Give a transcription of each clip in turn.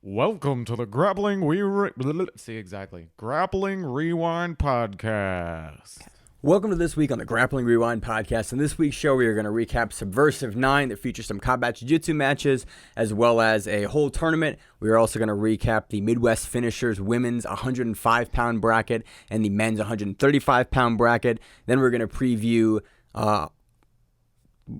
Welcome to the Grappling Grappling Rewind Podcast. Welcome to this week on the Grappling Rewind Podcast. In this week's show, we are going to recap Subversiv 9 that features some combat jiu-jitsu matches as well as a whole tournament. We are also going to recap the Midwest Finishers women's 105-pound bracket and the men's 135-pound bracket. Then we're going to preview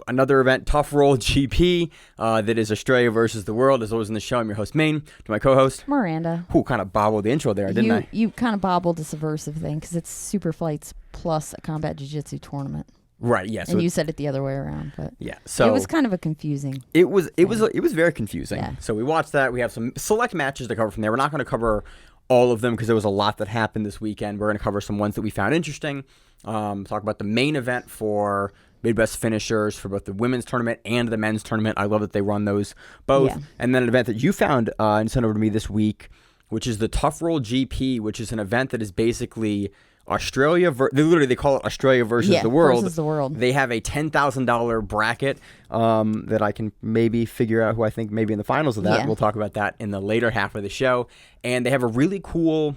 another event, Tough Roll GP, that is Australia versus the world. As always in the show, I'm your host, Maine, to my co-host, Miranda. Who kind of bobbled the intro there, didn't I? You kind of bobbled the Subversiv thing because it's super fights plus a combat jiu-jitsu tournament. Right, yeah. So and you said it the other way around, but yeah, so it was kind of a confusing. It was very confusing. Yeah. So we watched that. We have some select matches to cover from there. We're not going to cover all of them because there was a lot that happened this weekend. We're going to cover some ones that we found interesting. Talk about the main event for Midwest Finishers for both the women's tournament and the men's tournament. I love that they run those both. Yeah. And then an event that you found and sent over to me this week, which is the Tough Roll GP, which is an event that is basically Australia. They call it Australia versus the world. Versus the world. They have a $10,000 bracket that I can maybe figure out who I think maybe in the finals of that. Yeah. We'll talk about that in the later half of the show. And they have a really cool,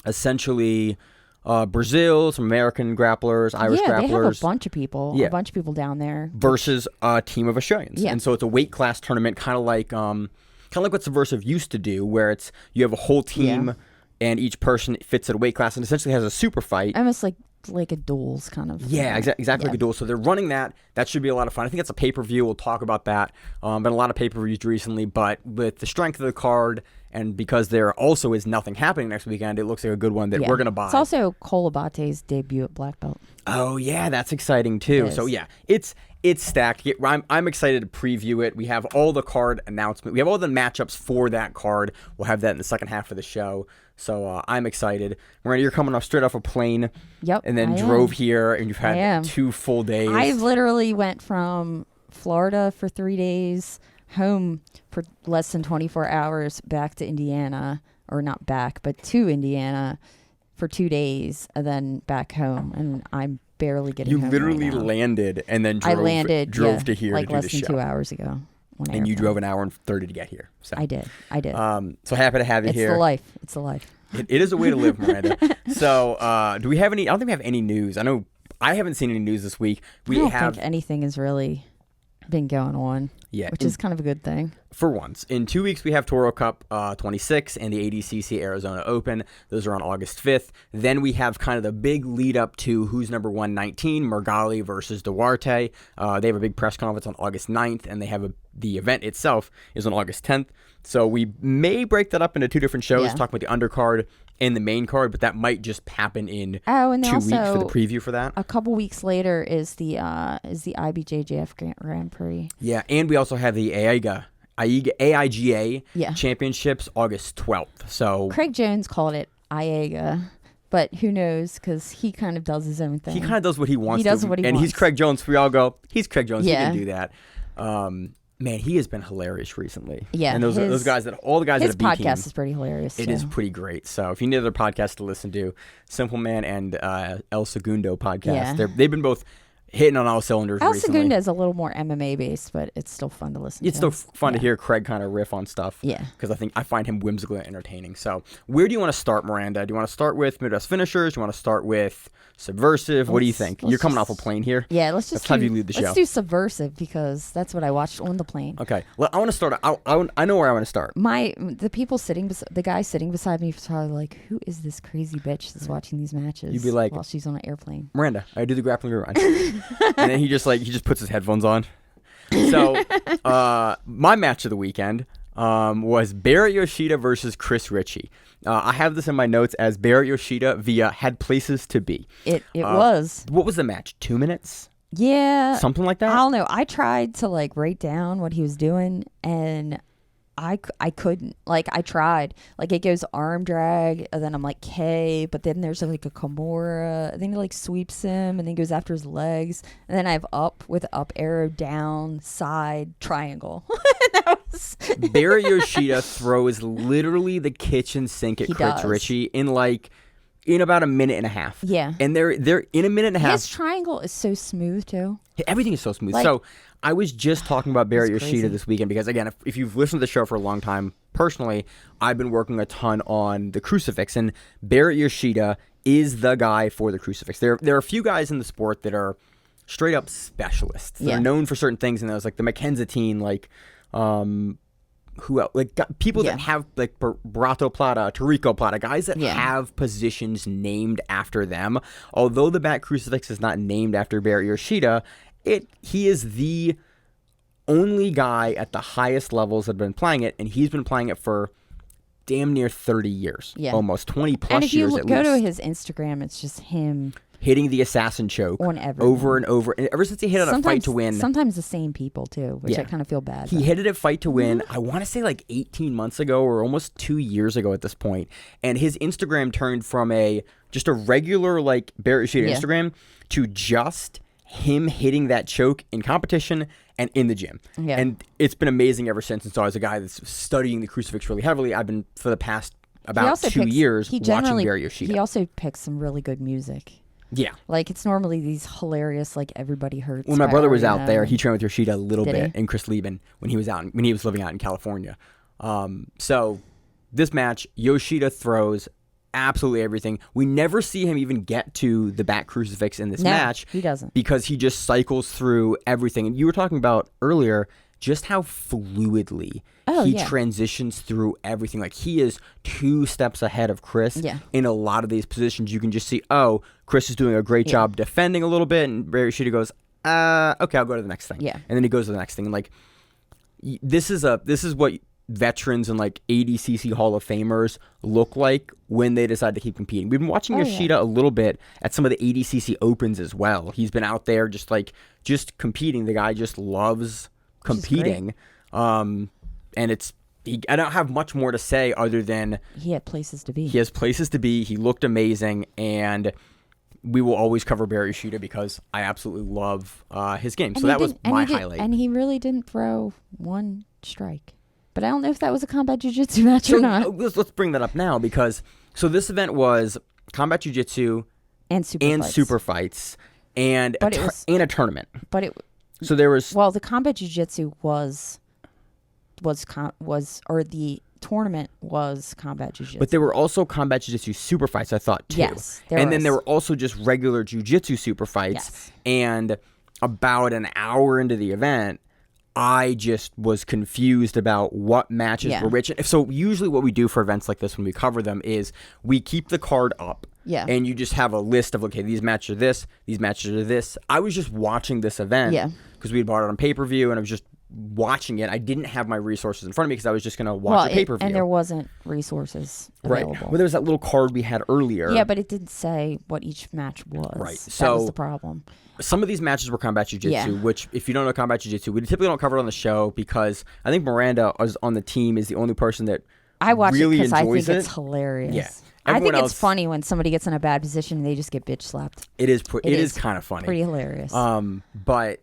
essentially, Brazil, some American grapplers, Irish grapplers. Yeah, they have a bunch of people. Yeah. A bunch of people down there. Versus a team of Australians. Yeah. And so it's a weight class tournament, kind of like what Subversiv used to do, where it's you have a whole team and each person fits at a weight class and essentially has a super fight. Almost like a duels kind of. Yeah, exactly like a duel. So they're running that. That should be a lot of fun. I think it's a pay-per-view. We'll talk about that. Been a lot of pay-per-views recently, but with the strength of the card and because there also is nothing happening next weekend, it looks like a good one that we're going to buy. It's also Cole Abate's debut at Black Belt. Oh, yeah, that's exciting too. So, yeah, it's stacked. I'm excited to preview it. We have all the card announcement. We have all the matchups for that card. We'll have that in the second half of the show. So I'm excited. Miranda, you're coming straight off a plane. Yep. And then drove here, and you've had 2 full days. I literally went from Florida for 3 days, home for less than 24 hours, back to Indiana, or not back, but to Indiana for 2 days, and then back home. And I'm barely getting home. You literally landed and then drove to here like to do less the than show. 2 hours ago. And you drove an hour and 30 to get here. So. I did. So happy to have you here. It's the life. It is a way to live, Miranda. So do we have any? I don't think we have any news. I know I haven't seen any news this week. I don't think anything has really been going on. Yeah, which is kind of a good thing. For once. In 2 weeks, we have Toro Cup 26 and the ADCC Arizona Open. Those are on August 5th. Then we have kind of the big lead up to who's number 119, Mergali versus Duarte. They have a big press conference on August 9th, and they have the event itself is on August 10th. So we may break that up into 2 different shows, talk about the undercard and the main card, but that might just happen in 2 weeks for the preview for that. A couple weeks later is the IBJJF Grand Prix. Yeah, and we also have the AIGA Championships August 12th. So Craig Jones called it IAGA, but who knows, because he kind of does his own thing. He kind of does what he wants to. He does what he wants. And he's Craig Jones. We all go, he's Craig Jones. He can do that. Man, he has been hilarious recently. Yeah, and those guys all the guys that have his podcast is pretty hilarious. It is pretty great. So if you need other podcasts to listen to, Simple Man and El Segundo podcast, they've been both hitting on all cylinders recently. El Segundo is a little more MMA based, but it's still fun to listen to. It's still fun to hear Craig kind of riff on stuff. Yeah, because I find him whimsical and entertaining. So where do you want to start, Miranda? Do you want to start with Midwest Finishers? Do you want to start with Subversiv? What do you think? You're coming off a plane here. Yeah, let's have you lead the show. Let's do Subversiv because that's what I watched on the plane. Okay, well, I want to start. I know where I want to start. The guy sitting beside me was probably like, "Who is this crazy bitch that's watching these matches?" You'd be like, while she's on an airplane. Miranda, I do the grappling rewind, and then he just puts his headphones on. So, my match of the weekend was Barrett Yoshida versus Chris Ritchie. I have this in my notes as Barrett Yoshida via had places to be. It was. What was the match? 2 minutes? Yeah. Something like that? I don't know. I tried to write down what he was doing and I couldn't. I tried. It goes arm drag, and then I'm like, K, but then there's a Kimura, and then he sweeps him, and then goes after his legs, and then I have up with up arrow, down, side, triangle. Barry Yoshida throws literally the kitchen sink at Chris Ritchie in about a minute and a half. Yeah. And they're in a minute and a half. His triangle is so smooth too. Everything is so smooth. So I was just talking about Barrett That's Yoshida crazy. this weekend because, again, if you've listened to the show for a long time, personally, I've been working a ton on the crucifix, and Barrett Yoshida is the guy for the crucifix. There are a few guys in the sport that are straight up specialists. They're known for certain things, and there's like the McKenzie like who else? Like people that have like Barato Plata, Tarico Plata, guys that have positions named after them. Although the back crucifix is not named after Barrett Yoshida, he is the only guy at the highest levels that have been playing it, and he's been playing it for damn near 30 years, almost 20 plus and if years you at go least. to his Instagram, it's just him hitting the assassin choke on everything. over and over. And ever since he hit it on Fight to Win. Sometimes the same people, too, which I kind of feel bad. He hit it at Fight to Win, I want to say like 18 months ago or almost 2 years ago at this point. And his Instagram turned from just a regular like Barrett Yoshida Instagram to just him hitting that choke in competition and in the gym. Yeah. And it's been amazing ever since. And so as a guy that's studying the crucifix really heavily, I've been for the past about 2 years watching Barrett Yoshida. He also picks some really good music. Yeah. Like, it's normally these hilarious, like, Everybody Hurts. When my brother was out there, he trained with Yoshida a little Did bit he? and Chris Lieben when he was living out in California. So this match, Yoshida throws absolutely everything. We never see him even get to the back crucifix in this match. He doesn't. Because he just cycles through everything. And you were talking about earlier just how fluidly he transitions through everything. Like, he is 2 steps ahead of Chris in a lot of these positions. You can just see, Chris is doing a great job defending a little bit, and Barrett Yoshida goes, okay, I'll go to the next thing. Yeah. And then he goes to the next thing. And like, this is what veterans and like ADCC Hall of Famers look like when they decide to keep competing. We've been watching Yoshida a little bit at some of the ADCC Opens as well. He's been out there just competing. The guy just loves competing. And I don't have much more to say other than he had places to be. He has places to be. He looked amazing, and we will always cover Barrett Yoshida because I absolutely love his game. So that was my highlight. And he really didn't throw one strike. But I don't know if that was a combat jiu-jitsu match or not. Let's bring that up now because this event was combat jiu-jitsu and super fights and a tournament. But so there was the combat jiu-jitsu was the tournament was combat jiu-jitsu. But there were also combat jiu-jitsu super fights, I thought, too. Yes, then there were also just regular jiu-jitsu super fights. Yes. And about an hour into the event, I just was confused about what matches were which. So usually what we do for events like this when we cover them is we keep the card up. Yeah. And you just have a list of, okay, these matches are this, these matches are this. I was just watching this event because we had bought it on pay-per-view, and I was just watching it. I didn't have my resources in front of me because I was just going to watch the pay-per-view. And there wasn't resources available. Right. Well, there was that little card we had earlier. Yeah, but it didn't say what each match was. Right. That was the problem. Some of these matches were combat jiu-jitsu, which, if you don't know combat jiu-jitsu, we typically don't cover it on the show because I think Miranda is on the team is the only person that I watch really it because I think it. it's hilarious. Yeah. I think it's funny when somebody gets in a bad position and they just get bitch slapped. It is kind of funny. Pretty hilarious. But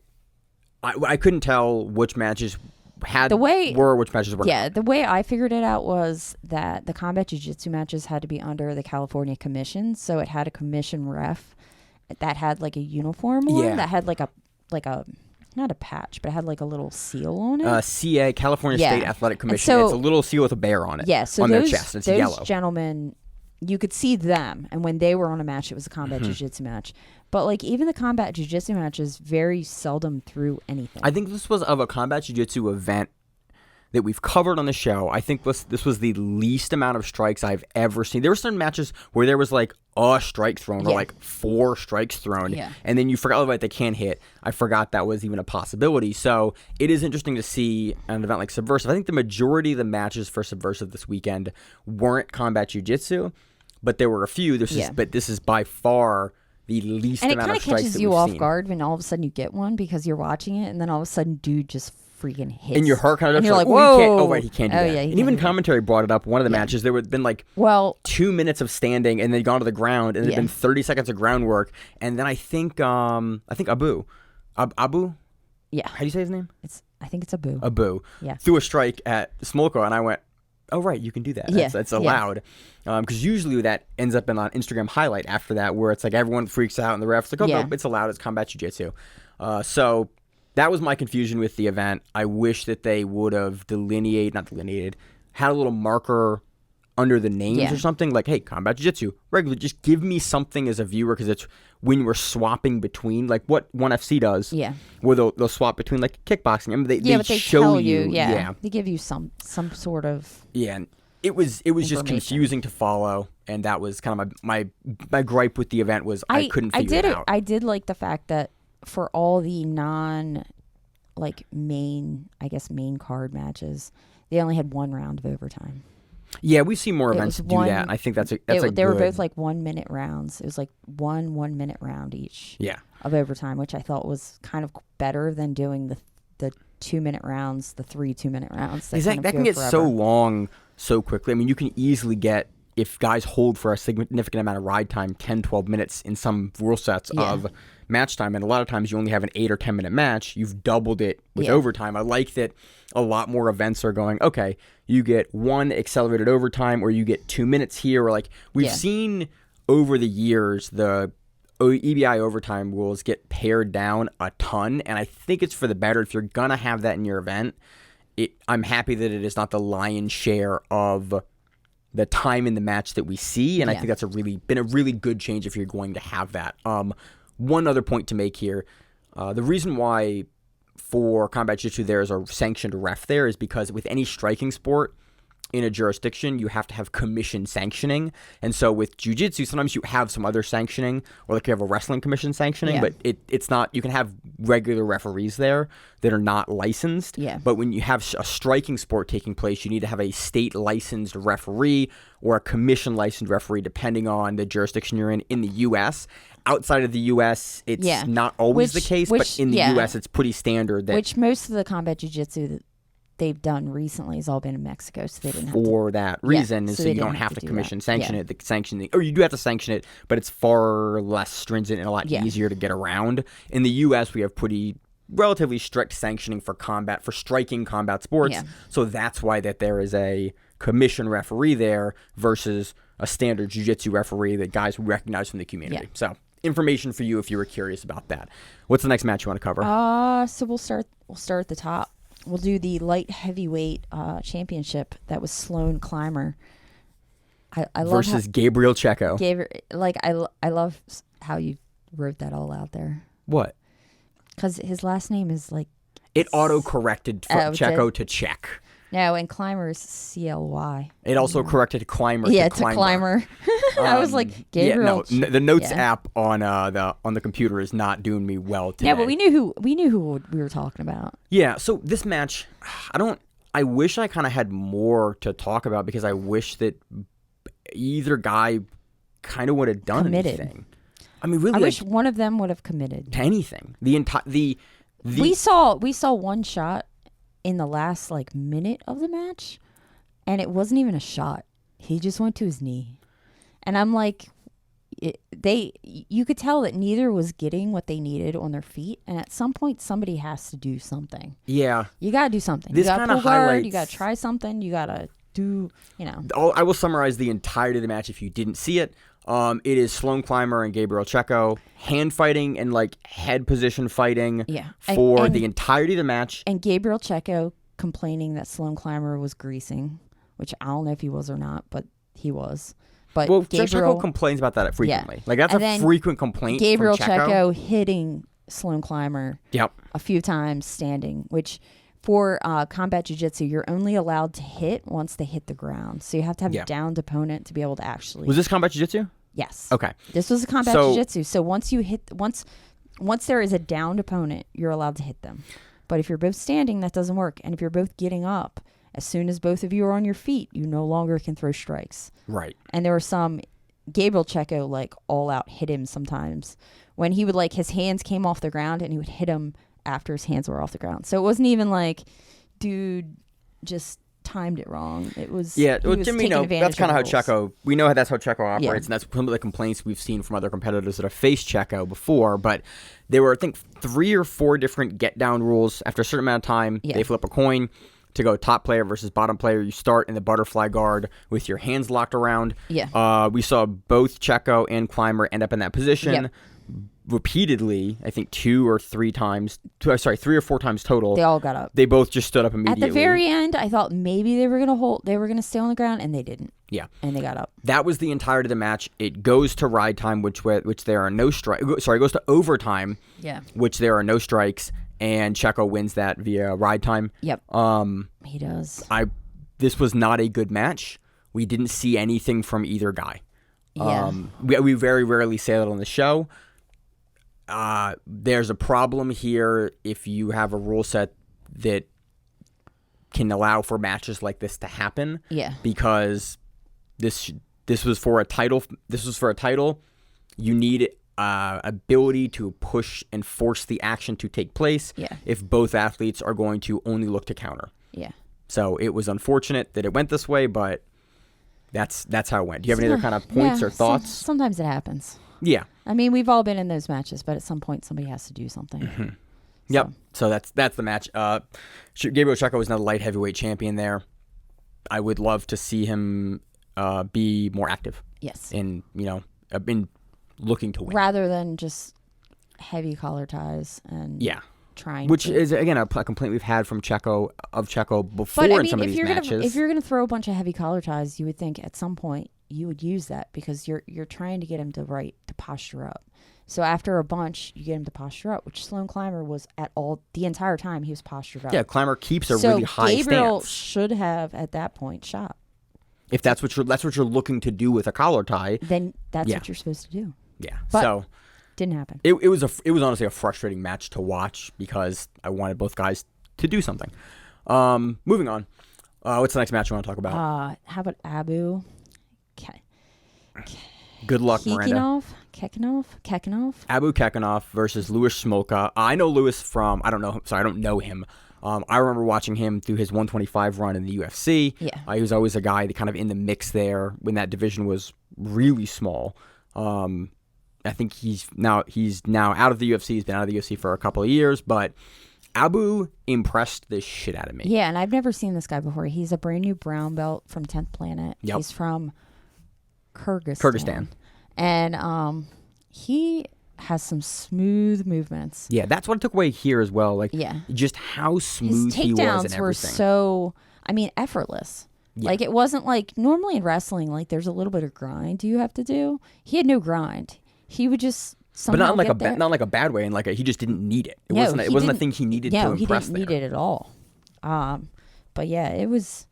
I couldn't tell which matches which matches were not. The way I figured it out was that the combat jiu-jitsu matches had to be under the California Commission, so it had a commission ref that had like a uniform on that had like a not a patch, but it had like a little seal on it. CA, California State Athletic Commission. It's a little seal with a bear on it. Yeah, so on their chest. It's those yellow. Gentlemen, you could see them, and when they were on a match, it was a combat jiu-jitsu match. But like even the combat jiu-jitsu matches very seldom threw anything. I think this was of a combat jiu-jitsu event that we've covered on the show. I think this was the least amount of strikes I've ever seen. There were certain matches where there was like a strike thrown or like 4 strikes thrown. Yeah. And then you forgot about they can't hit. I forgot that was even a possibility. So it is interesting to see an event like Subversiv. I think the majority of the matches for Subversiv this weekend weren't combat jiu-jitsu, but there were a few. But this is by far the least amount of strikes that we've seen. And it kind of catches you off guard when all of a sudden you get one because you're watching it, and then all of a sudden dude just freaking hits. And your heart kind of you're like, whoa. He can't do that. Yeah, and even commentary brought it up. One of the matches, there had been like 2 minutes of standing, and they'd gone to the ground, and there'd been 30 seconds of groundwork. And then I think Abu. Yeah. How do you say his name? I think it's Abu. Yeah. Threw a strike at Smolko, and I went, oh, right, you can do that. That's allowed. Because usually that ends up in an Instagram highlight after that, where it's like everyone freaks out, and the ref's like, no, it's allowed. It's combat jiu-jitsu. So that was my confusion with the event. I wish that they would have had a little marker under the names or something, like, hey, combat jiu-jitsu, regular. Just give me something as a viewer, because it's when we're swapping between, like what ONE FC does, where they'll swap between, like, kickboxing. I mean, they show tell you, they give you some sort of and it was just confusing to follow, and that was kind of my gripe with the event was I couldn't figure it out. I did like the fact that for all the non, like, main card matches, they only had 1 round of overtime. Yeah, we've seen more events do that, and I think that's they were both like 1 minute rounds. It was like 1 minute round each. Of overtime, which I thought was kind of better than doing the 2 minute rounds, the 3 2-minute rounds. That can get so long so quickly. I mean, you can easily get, if guys hold for a significant amount of ride time, 10, 12 minutes in some rule sets of match time, and a lot of times you only have an 8 or 10 minute match, you've doubled it with overtime. I like that a lot more events are going, okay, you get 1 accelerated overtime, or you get 2 minutes here, or like we've seen over the years the EBI overtime rules get pared down a ton, and I think it's for the better. If you're gonna have that in your event, I'm happy that it is not the lion's share of the time in the match that we see, and I think that's been a really good change if you're going to have that. One other point to make here, the reason why for combat jiu-jitsu there is a sanctioned ref there is because with any striking sport in a jurisdiction, you have to have commission sanctioning. And so with jiu-jitsu, sometimes you have some other sanctioning, or like you have a wrestling commission sanctioning, but it's not, you can have regular referees there that are not licensed. But when you have a striking sport taking place, you need to have a state licensed referee or a commission licensed referee, depending on the jurisdiction you're in the U.S. Outside of the U.S., it's not always the case, but in the U.S., it's pretty standard. Which most of the combat jiu-jitsu that they've done recently has all been in Mexico, so they didn't have for that reason, so you don't have to commission sanction it. The sanctioning, or you do have to sanction it, but it's far less stringent and a lot easier to get around. In the U.S., we have relatively strict sanctioning for striking combat sports, so that's why that there is a commission referee there versus a standard jiu-jitsu referee that guys recognize from the community. So information for you if you were curious about that. What's the next match you want to cover? So we'll start at the top. We'll do the light heavyweight championship. That was Sloan Clymer. I love versus Gabriel Checco. I love how you wrote that all out there. What? Because his last name is like... It auto-corrected from Checco to Check. No, and Clymer is CLY. It also corrected Clymer to Clymer. I was like, Gabriel. The notes app on the computer is not doing me well today. Yeah, but we knew who we were talking about. Yeah, so this match, I wish I kind of had more to talk about, because I wish that either guy kind of would have done anything. I mean, really, I wish one of them would have committed to anything. We saw one shot in the last minute of the match, and it wasn't even a shot. He just went to his knee, and I'm like, you could tell that neither was getting what they needed on their feet, and at some point somebody has to do something. Yeah, you gotta do something. This you gotta pull guard. You gotta try something. You gotta do. I will summarize the entirety of the match if you didn't see it. It is Sloan Clymer and Gabriel Checco hand fighting and head position fighting for the entirety of the match. And Gabriel Checco complaining that Sloan Clymer was greasing, which I don't know if he was or not, but he was. But Checco complains about that frequently. That's a frequent complaint. Gabriel from Checco hitting Sloan Clymer a few times standing, which for combat jiu-jitsu, you're only allowed to hit once they hit the ground. So you have to have a downed opponent to be able to actually... Was this combat jiu-jitsu? Yes. Okay. This was a combat jiu-jitsu. So once there is a downed opponent, you're allowed to hit them. But if you're both standing, that doesn't work. And if you're both getting up, as soon as both of you are on your feet, you no longer can throw strikes. Right. And there were some... Gabriel Checco, all out hit him sometimes. When he would, his hands came off the ground, and he would hit him after his hands were off the ground. So it wasn't even dude just timed it wrong. It was Jim, that's kind of how Checco, we know that's how Checco operates, and that's some of the complaints we've seen from other competitors that have faced Checco before. But there were, I think, 3 or 4 different get down rules. After a certain amount of time, they flip a coin to go top player versus bottom player. You start in the butterfly guard with your hands locked around. We saw both Checco and Clymer end up in that position. repeatedly, I think 3 or 4 times total. They all got up. They both just stood up immediately. At the very end, I thought maybe they were gonna stay on the ground, and they didn't. Yeah. And they got up. That was the entirety of the match. It goes to ride time, which there are no strikes. Sorry, it goes to overtime. Yeah. Which there are no strikes, and Checco wins that via ride time. Yep. He does. This was not a good match. We didn't see anything from either guy. Yeah. We very rarely say that on the show. There's a problem here if you have a rule set that can allow for matches like this to happen. Yeah. Because this was for a title. You need ability to push and force the action to take place. Yeah. If both athletes are going to only look to counter. Yeah. So it was unfortunate that it went this way, but that's how it went. Do you have any other kind of points or thoughts? Sometimes it happens. Yeah. I mean, we've all been in those matches, but at some point somebody has to do something. Mm-hmm. Yep. So that's the match. Gabriel Checco is now the light heavyweight champion there. I would love to see him be more active. Yes. In looking to win. Rather than just heavy collar ties and trying Which to. is, again, a complaint we've had from Checco before But I in mean, some of these matches. if you're gonna throw a bunch of heavy collar ties, you would think at some point you would use that because you're trying to get him to posture up. So after a bunch, you get him to posture up, which Sloan Clymer was the entire time he was postured up. Yeah, Clymer keeps a really high Gabriel stance. should have at that point shot. If that's what you're looking to do with a collar tie, Then that's what you're supposed to do. Yeah. But so didn't happen. it was honestly a frustrating match to watch because I wanted both guys to do something. Moving on. What's the next match you want to talk about? How about Abu? Good luck, Miranda. Kekinov. Abu Kekinov versus Louis Smolka. I know Louis from, I don't know him. I remember watching him through his 125 run in the UFC. Yeah. He was always a guy that kind of in the mix there when that division was really small. I think he's now out of the UFC. He's been out of the UFC for a couple of years, but Abu impressed the shit out of me. Yeah, and I've never seen this guy before. He's a brand new brown belt from 10th Planet. Yep. He's from Kyrgyzstan. And he has some smooth movements. Yeah, that's what I took away here as well. Like, just how smooth he was and everything. His takedowns were so, effortless. Yeah. Like, it wasn't like, normally in wrestling, like, there's a little bit of grind you have to do. He had no grind. He would just somehow not like get there. not like a bad way, and he just didn't need it. It wasn't a thing he needed to impress there. He didn't need it at all. But yeah, it was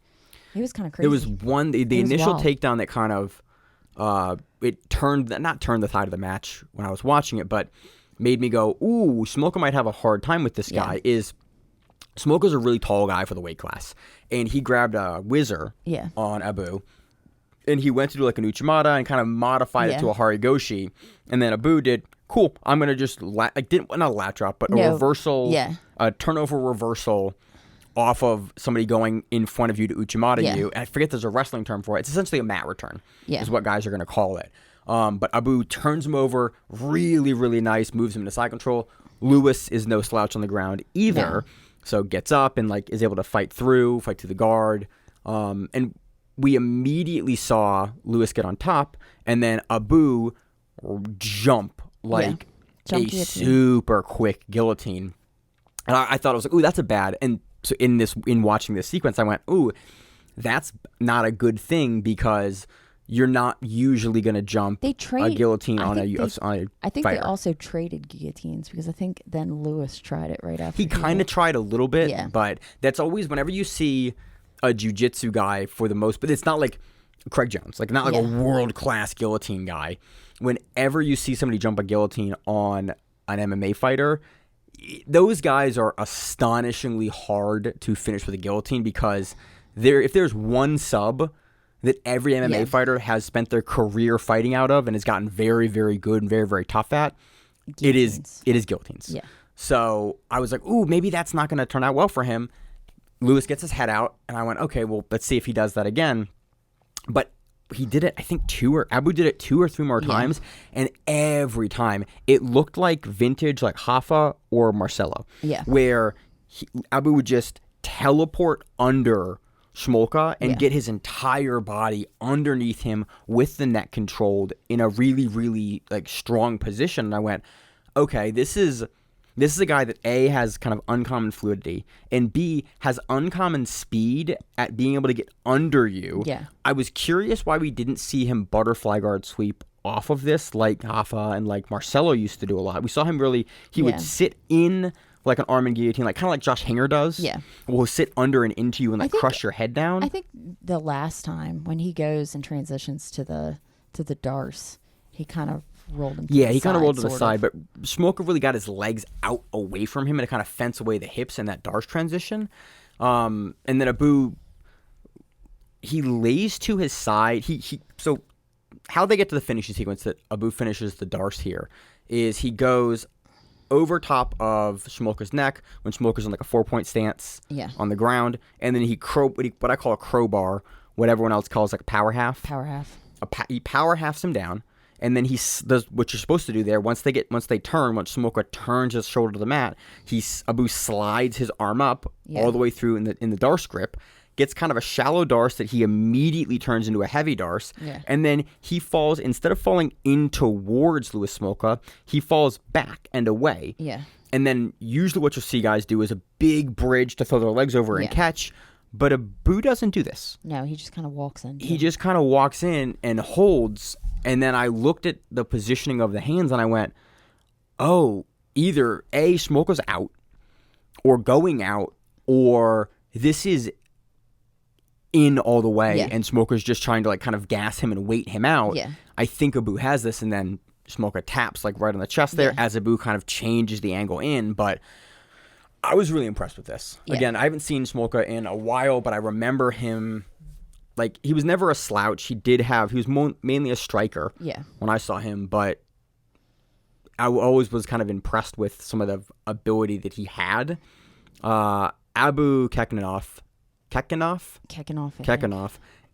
kind of crazy. There was one the initial takedown that kind of it turned the tide of the match when I was watching it, but made me go, ooh, Smolka might have a hard time with this guy. Smolka's a really tall guy for the weight class, and he grabbed a whizzer on Abu. And he went to do like an Uchimata and kind of modified it to a Harigoshi. And then Abu did, cool, I'm going to just, not a lat drop, but a reversal, a turnover reversal off of somebody going in front of you to Uchimata you. And I forget there's a wrestling term for it. It's essentially a mat return is what guys are going to call it. But Abu turns him over, really, really nice, moves him into side control. Louis is no slouch on the ground either. So gets up and is able to fight through the guard. And we immediately saw Louis get on top, and then Abu jump a super quick guillotine. And I thought, I was like, ooh, that's a bad. And so in watching this sequence, I went, ooh, that's not a good thing because you're not usually going to jump a guillotine on a fighter. I think they also traded guillotines because I think then Louis tried it right after. He kind of tried a little bit, but that's always whenever you see a jiu-jitsu guy for the most, but it's not like Craig Jones, not like a world-class guillotine guy. Whenever you see somebody jump a guillotine on an MMA fighter, those guys are astonishingly hard to finish with a guillotine because if there's one sub that every MMA fighter has spent their career fighting out of and has gotten very, very good and very, very tough at, it is guillotines. Yeah. So I was like, ooh, maybe that's not going to turn out well for him. Louis gets his head out, and I went, okay, well, let's see if he does that again. But he did it, I think, Abu did it 2 or 3 more times, and every time it looked like vintage, like Hoffa or Marcelo, where Abu would just teleport under Smolka and get his entire body underneath him with the neck controlled in a really, really strong position. And I went, okay, this is a guy that A, has kind of uncommon fluidity, and B, has uncommon speed at being able to get under you. Yeah. I was curious why we didn't see him butterfly guard sweep off of this like Hoffa and like Marcelo used to do a lot. We saw him really, he would sit in like an arm and guillotine, like kind of like Josh Hinger does. Yeah. Will sit under and into you and like crush your head down. I think the last time when he goes and transitions to the darce, he kind of rolled him to Yeah, the he kind of rolled to the sort side, but Smoker really got his legs out away from him and to kind of fence away the hips in that darce transition. And then Abu, he lays to his side. So how they get to the finishing sequence that Abu finishes the darce here is he goes over top of Smolka's neck when Smolka's in like a 4-point stance on the ground, and then what I call a crowbar, what everyone else calls like a power half. Power half. He power halves him down, and then he does what you're supposed to do there. Once Smolka turns his shoulder to the mat, Abu slides his arm up all the way through in the darce grip, gets kind of a shallow darce that he immediately turns into a heavy darce, and then he falls, instead of falling in towards Louis Smolka, he falls back and away. Yeah. And then usually what you'll see guys do is a big bridge to throw their legs over and catch, but Abu doesn't do this. No, he just kind of walks in. He just kind of walks in and holds, and then I looked at the positioning of the hands and I went, oh, either A, Smolka's out, or going out, or this is in all the way, and Smoker's just trying to like kind of gas him and wait him out. Yeah. I think Abu has this, and then Smolka taps like right on the chest there as Abu kind of changes the angle in. But I was really impressed with this. Again, I haven't seen Smolka in a while, but I remember him, like, he was never a slouch. He was mainly a striker when I saw him, but I always was kind of impressed with some of the ability that he had. Abu Kekanoff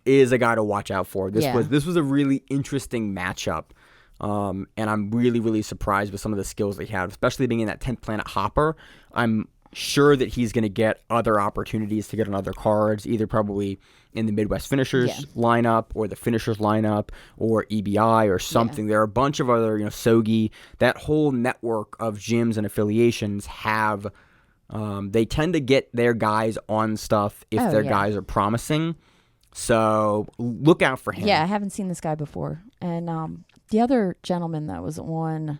is a guy to watch out for. This was a really interesting matchup, and I'm really, really surprised with some of the skills that he had, especially being in that 10th Planet Hopper. I'm sure that he's going to get other opportunities to get on other cards, either probably in the Midwest Finishers lineup or the Finishers lineup or EBI or something. There are a bunch of other, Sogi. That whole network of gyms and affiliations have... they tend to get their guys on stuff if their guys are promising. So look out for him. Yeah, I haven't seen this guy before. And the other gentleman that was on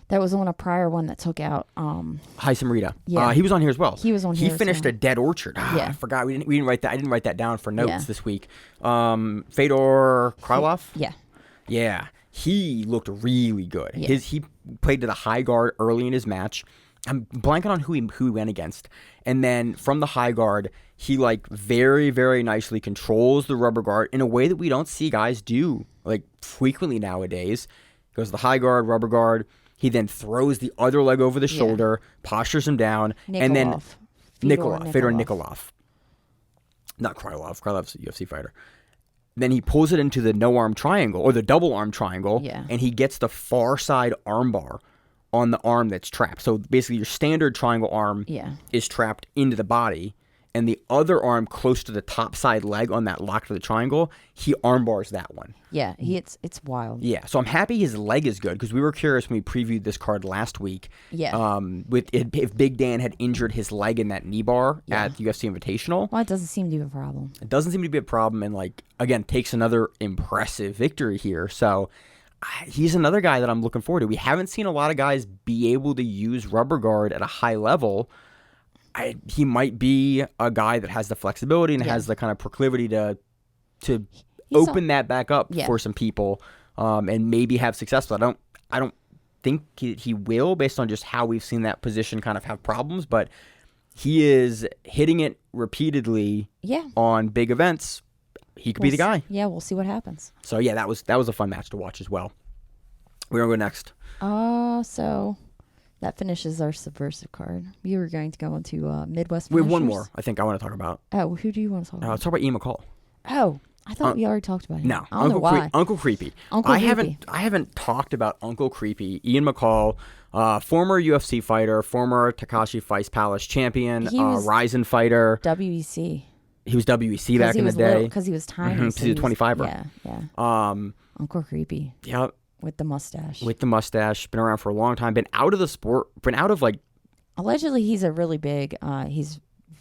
a prior one that took out Heisem Rita. Yeah. He was on here as well. He finished a Dead Orchard. I forgot. We didn't write that. I didn't write that down for notes this week. Fedor Krylov? Yeah. He looked really good. He played to the high guard early in his match. I'm blanking on who he went against. And then from the high guard, he like very, very nicely controls the rubber guard in a way that we don't see guys do like frequently nowadays. Goes to the high guard, rubber guard. He then throws the other leg over the shoulder, postures him down, and then Fedor Nikolov. Not Krylov. Krylov's a UFC fighter. Then he pulls it into the no-arm triangle, or the double-arm triangle, and he gets the far side armbar on the arm that's trapped. So basically your standard triangle arm is trapped into the body, and the other arm close to the top side leg on that lock to the triangle, he armbars that one. Yeah, it's wild. Yeah, so I'm happy his leg is good, because we were curious when we previewed this card last week. If Big Dan had injured his leg in that knee bar at the UFC Invitational. Well, it doesn't seem to be a problem. It doesn't seem to be a problem, and like again takes another impressive victory here. So he's another guy that I'm looking forward to. We haven't seen a lot of guys be able to use rubber guard at a high level. He might be a guy that has the flexibility and has the kind of proclivity to open that back up for some people, and maybe have success. But I don't think he will, based on just how we've seen that position kind of have problems. But he is hitting it repeatedly on big events. He could be the guy. Yeah, we'll see what happens. So yeah, that was a fun match to watch as well. We're gonna go next. So that finishes our Subversiv card. We were going to go into Midwest Finishers. We have one more, I think I want to talk about. Oh, who do you want to talk about? Let's talk about Ian McCall. Oh, I thought we already talked about him. No, I don't know why. Uncle Creepy. I haven't talked about Uncle Creepy. Ian McCall, former UFC fighter, former Takashi Fights Palace champion, Ryzen fighter. WEC. He was back in the day. Because he was tiny. He's a 25er. Yeah. Uncle Creepy. Yeah. With the mustache. With the mustache, been around for a long time, been out of the sport, been out of like. Allegedly, he's a really big. He's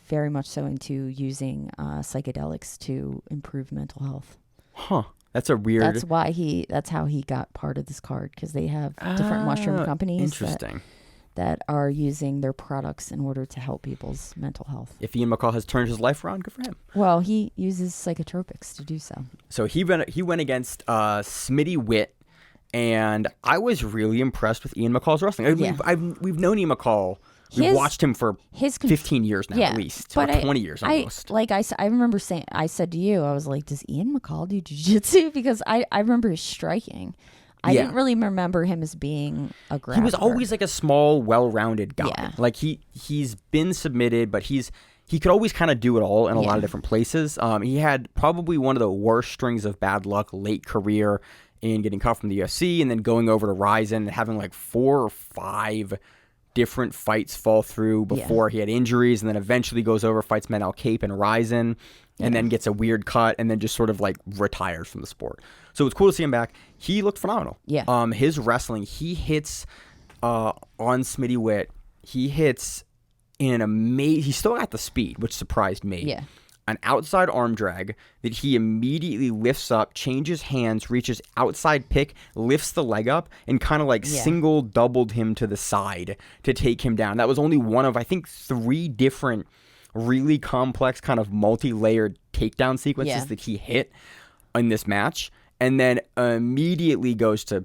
very much so into using psychedelics to improve mental health. Huh. That's a weird. That's how he got part of this card, because they have different mushroom companies. Interesting. That are using their products in order to help people's mental health. If Ian McCall has turned his life around, good for him. Well, he uses psychotropics to do so. So he went against Smitty Witt, and I was really impressed with Ian McCall's wrestling. We've known Ian McCall. We've watched him for 15 years now, at least, or 20 years almost. I remember saying, I said to you, I was like, does Ian McCall do jiu-jitsu? Because I remember his striking. I didn't really remember him as being a grappler. He was always like a small, well-rounded guy. Yeah. Like he's been submitted, but he could always kind of do it all in a lot of different places. He had probably one of the worst strings of bad luck late career in getting cut from the UFC and then going over to Ryzen and having like 4 or 5 different fights fall through before he had injuries, and then eventually goes over, fights Menel Cape and Ryzen, and then gets a weird cut, and then just sort of like retires from the sport. So it's cool to see him back. He looked phenomenal. Yeah. His wrestling, he hits on Smitty Witt. He hits in an amazing. He still got the speed, which surprised me. Yeah. An outside arm drag that he immediately lifts up, changes hands, reaches outside pick, lifts the leg up, and kind of like single doubled him to the side to take him down. That was only one of, I think, 3 different really complex kind of multi-layered takedown sequences that he hit in this match. And then immediately goes to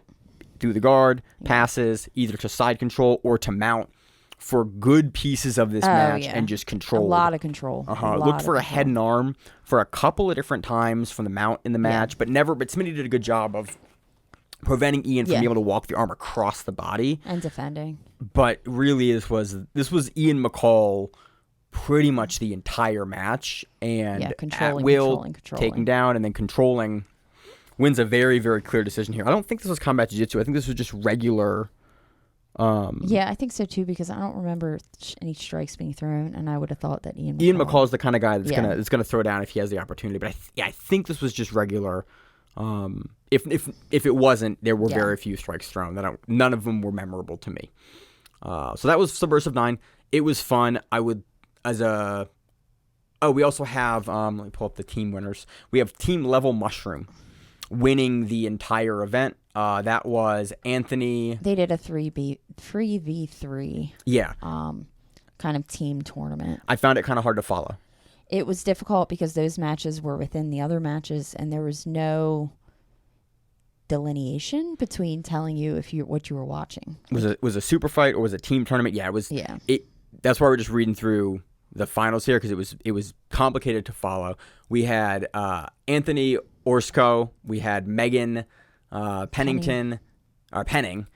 do the guard, passes either to side control or to mount for good pieces of this match and just control. A lot of control. Looked for a head and arm for a couple of different times from the mount in the match, but Smitty did a good job of preventing Ian from being able to walk the arm across the body. And defending. But really, this was Ian McCall pretty much the entire match. And at will, taking down and then controlling, wins a very, very clear decision here. I don't think this was combat jiu-jitsu. I think this was just regular. I think so too, because I don't remember any strikes being thrown, and I would have thought that Ian McCall is the kind of guy that's gonna throw down if he has the opportunity. But I think this was just regular. If it wasn't, there were very few strikes thrown. None of them were memorable to me. So that was Subversiv 9. It was fun. We also have let me pull up the team winners. We have Team Level Mushroom winning the entire event. That was Anthony. They did a 3v3. Yeah. Kind of team tournament. I found it kind of hard to follow. It was difficult because those matches were within the other matches, and there was no delineation between telling you what you were watching. Was it a super fight or was it a team tournament? Yeah, it was. Yeah. That's why we're just reading through the finals here, because it was complicated to follow. We had Anthony Orsko, we had Megan Penning,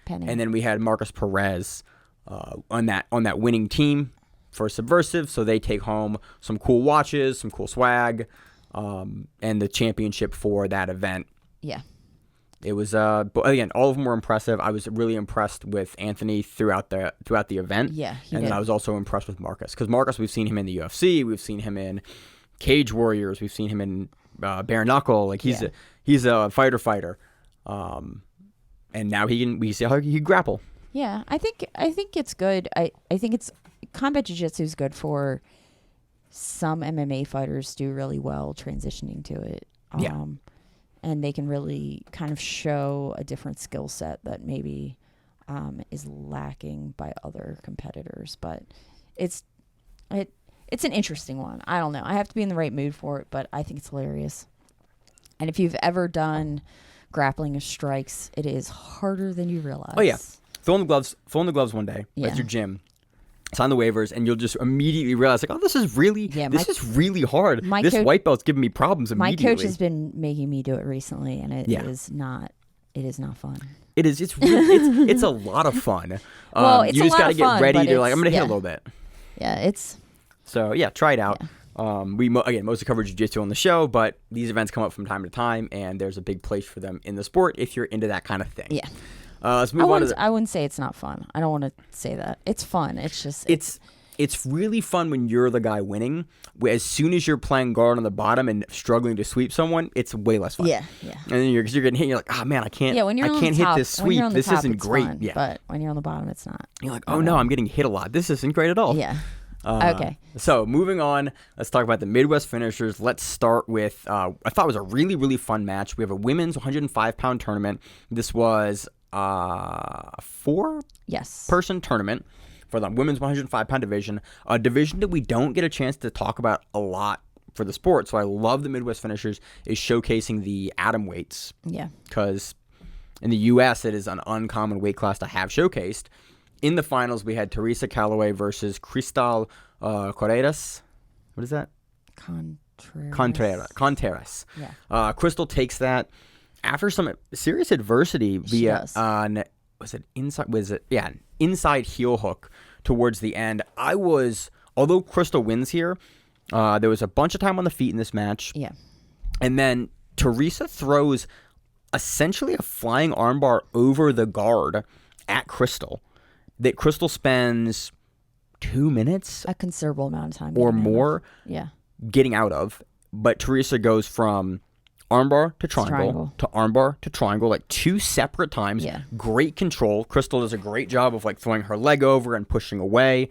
and then we had Marcus Perez on that winning team for Subversiv. So they take home some cool watches, some cool swag, and the championship for that event. Yeah. It was but again, all of them were impressive. I was really impressed with Anthony throughout the event. Yeah, then I was also impressed with Marcus, because Marcus, we've seen him in the UFC, we've seen him in Cage Warriors, we've seen him in Bare Knuckle. Like he's a fighter, and now we see how he can grapple. Yeah, I think it's good. I think it's combat jiu-jitsu is good for some MMA fighters do really well transitioning to it. And they can really kind of show a different skill set that maybe is lacking by other competitors. But it's an interesting one. I don't know. I have to be in the right mood for it, but I think it's hilarious. And if you've ever done grappling or strikes, it is harder than you realize. Oh yeah, throw on the gloves one day at your gym. Sign the waivers, and you'll just immediately realize, like, oh, this is really hard. This white belt's giving me problems immediately. My coach has been making me do it recently, and it is not fun. It is. It's really, it's a lot of fun. Well, you just got to get ready. You're like, I'm going to hit a little bit. Yeah, it's. So yeah, try it out. Yeah. We mostly cover jiu-jitsu on the show, but these events come up from time to time, and there's a big place for them in the sport if you're into that kind of thing. Yeah. Let's move on. I wouldn't say it's not fun. I don't want to say that. It's fun. It's just it's really fun when you're the guy winning. As soon as you're playing guard on the bottom and struggling to sweep someone, it's way less fun. Yeah. And then you're getting hit, and you're like, oh man, I can't hit this sweep. When you're on the This top, isn't it's great. fun, Yeah. But when you're on the bottom, it's not. You're like, oh no, I'm getting hit a lot. This isn't great at all. Yeah. Okay. So moving on, let's talk about the Midwest finishers. Let's start with, I thought it was a really, really fun match. We have a women's 105-pound tournament. This was a 4-person tournament for the women's 105-pound division, a division that we don't get a chance to talk about a lot for the sport. So I love the Midwest finishers is showcasing the atom weights. Yeah. Because in the U.S., it is an uncommon weight class to have showcased. In the finals, we had Teresa Calloway versus Cristal Correras. What is that? Contreras. Yeah. Crystal takes that after some serious adversity via an inside heel hook towards the end. Although Crystal wins here, there was a bunch of time on the feet in this match. Yeah. And then Teresa throws essentially a flying armbar over the guard at Crystal that Crystal spends 2 minutes, a considerable amount of time or more, getting out of. But Teresa goes from armbar to triangle to armbar to triangle, like 2 separate times. Yeah. Great control. Crystal does a great job of like throwing her leg over and pushing away.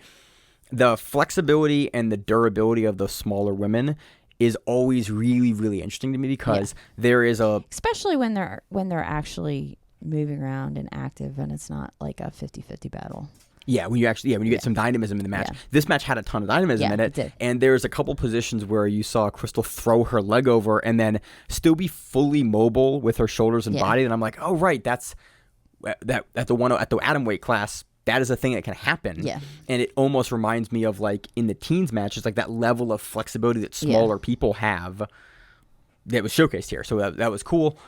The flexibility and the durability of the smaller women is always really, really interesting to me because there is especially when they're actually moving around and active and it's not like a 50-50 battle. Yeah, when you get some dynamism in the match. Yeah. This match had a ton of dynamism in it. Did. And there's a couple positions where you saw Crystal throw her leg over and then still be fully mobile with her shoulders and body. And I'm like, oh right, that's that at the atom weight class. That is a thing that can happen. Yeah. And it almost reminds me of like in the teens matches, like that level of flexibility that smaller people have that was showcased here. So that was cool.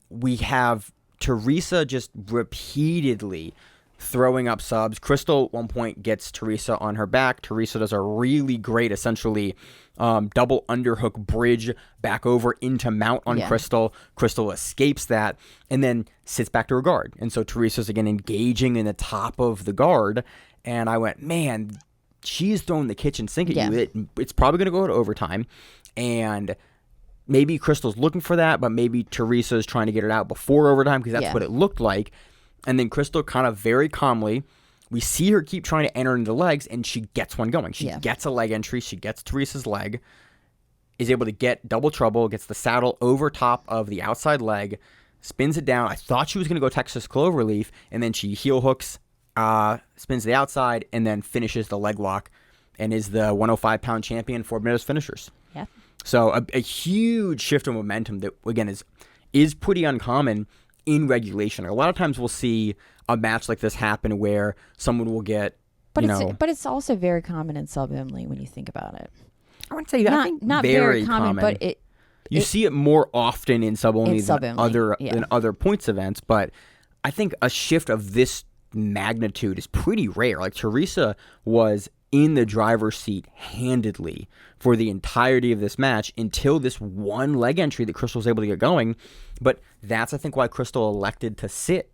We have Teresa just repeatedly throwing up subs. Crystal at one point gets Teresa on her back. Teresa does a really great, essentially, double underhook bridge back over into mount on Crystal. Crystal escapes that and then sits back to her guard. And so Teresa's again engaging in the top of the guard. And I went, man, she's throwing the kitchen sink at you. It's probably going to go to overtime. And maybe Crystal's looking for that, but maybe Teresa's trying to get it out before overtime because that's what it looked like. And then Crystal kind of very calmly, we see her keep trying to enter into the legs, and she gets one going. She gets a leg entry. She gets Teresa's leg, is able to get double trouble, gets the saddle over top of the outside leg, spins it down. I thought she was going to go Texas Cloverleaf, and then she heel hooks, spins the outside, and then finishes the leg lock, and is the 105-pound champion for Midwest finishers. Yeah. So a huge shift of momentum that, again, is pretty uncommon in regulation. A lot of times we'll see a match like this happen where someone will get, but it's also very common in sub-Emily when you think about it. I wouldn't say that. Not very common, but you see it more often in sub-Emily than other points events. But I think a shift of this magnitude is pretty rare. Like Teresa was in the driver's seat handedly for the entirety of this match until this one leg entry that Crystal was able to get going. But that's, I think, why Crystal elected to sit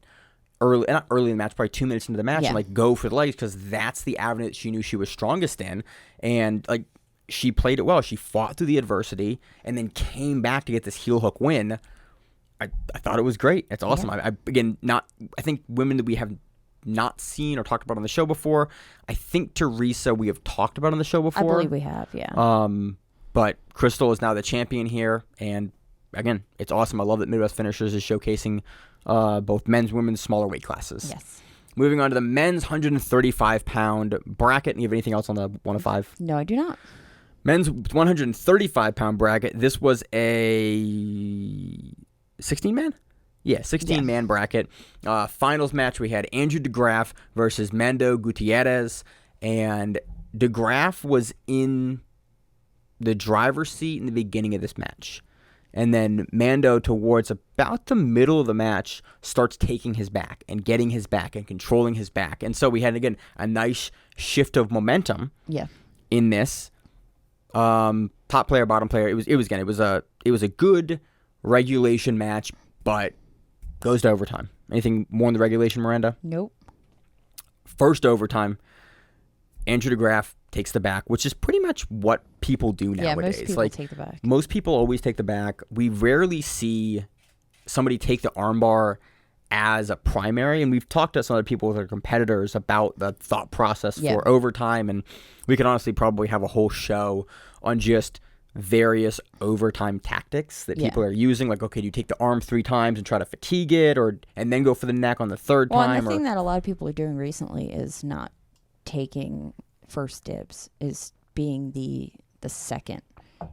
not early in the match, probably 2 minutes into the match, and like go for the legs, because that's the avenue that she knew she was strongest in. And like she played it well. She fought through the adversity and then came back to get this heel hook win. I thought it was great. It's awesome. I think women that we have not seen or talked about on the show before. I think Teresa we have talked about on the show before. I believe we have, yeah. But Crystal is now the champion here, and again, it's awesome. I love that Midwest Finishers is showcasing both men's and women's smaller weight classes. Yes. Moving on to the men's 135-pound bracket. Do you have anything else on the 105? No, I do not. Men's 135-pound bracket. This was a 16-man? Yeah, 16-man bracket. Finals match, we had Andrew DeGraff versus Mando Gutierrez. And DeGraff was in the driver's seat in the beginning of this match. And then Mando, towards about the middle of the match, starts taking his back and getting his back and controlling his back. And so we had, again, a nice shift of momentum in this. Top player, bottom player. It was a good regulation match, but goes to overtime. Anything more in the regulation, Miranda? Nope. First overtime. Andrew DeGraff takes the back, which is pretty much what people do nowadays. Yeah, most people like, take the back. Most people always take the back. We rarely see somebody take the armbar as a primary, and we've talked to some other people with our competitors about the thought process for overtime, and we could honestly probably have a whole show on just various overtime tactics that people are using. Like, okay, do you take the arm 3 times and try to fatigue it, and then go for the neck on the third time? And the thing that a lot of people are doing recently is not taking first dibs, is being the second,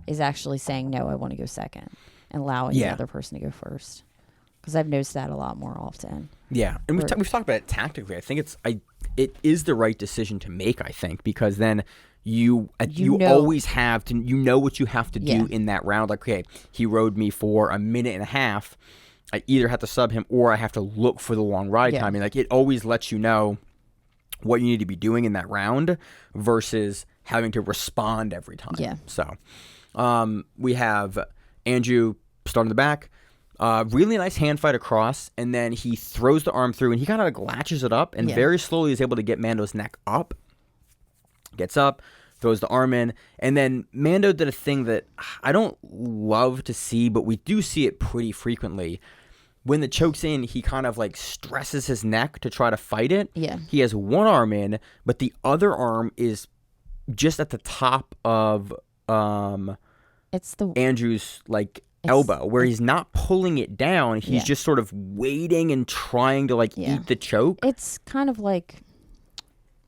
is actually saying, no, I want to go second, and allowing the other person to go first. Because I've noticed that a lot more often. Yeah, and we've talked about it tactically. I think it is the right decision to make, I think, because then you always have to, what you have to do in that round. Like, okay, he rode me for a minute and a half. I either have to sub him or I have to look for the long ride time. And like, it always lets you know what you need to be doing in that round versus having to respond every time. Yeah. So we have Andrew starting the back. Really nice hand fight across, and then he throws the arm through, and he kind of like latches it up, and very slowly is able to get Mando's neck up. Gets up, throws the arm in, and then Mando did a thing that I don't love to see, but we do see it pretty frequently. When the choke's in, he kind of like stresses his neck to try to fight it. Yeah. He has one arm in, but the other arm is just at the top of Andrew's like elbow, where he's not pulling it down. He's just sort of waiting and trying to like eat the choke. It's kind of like,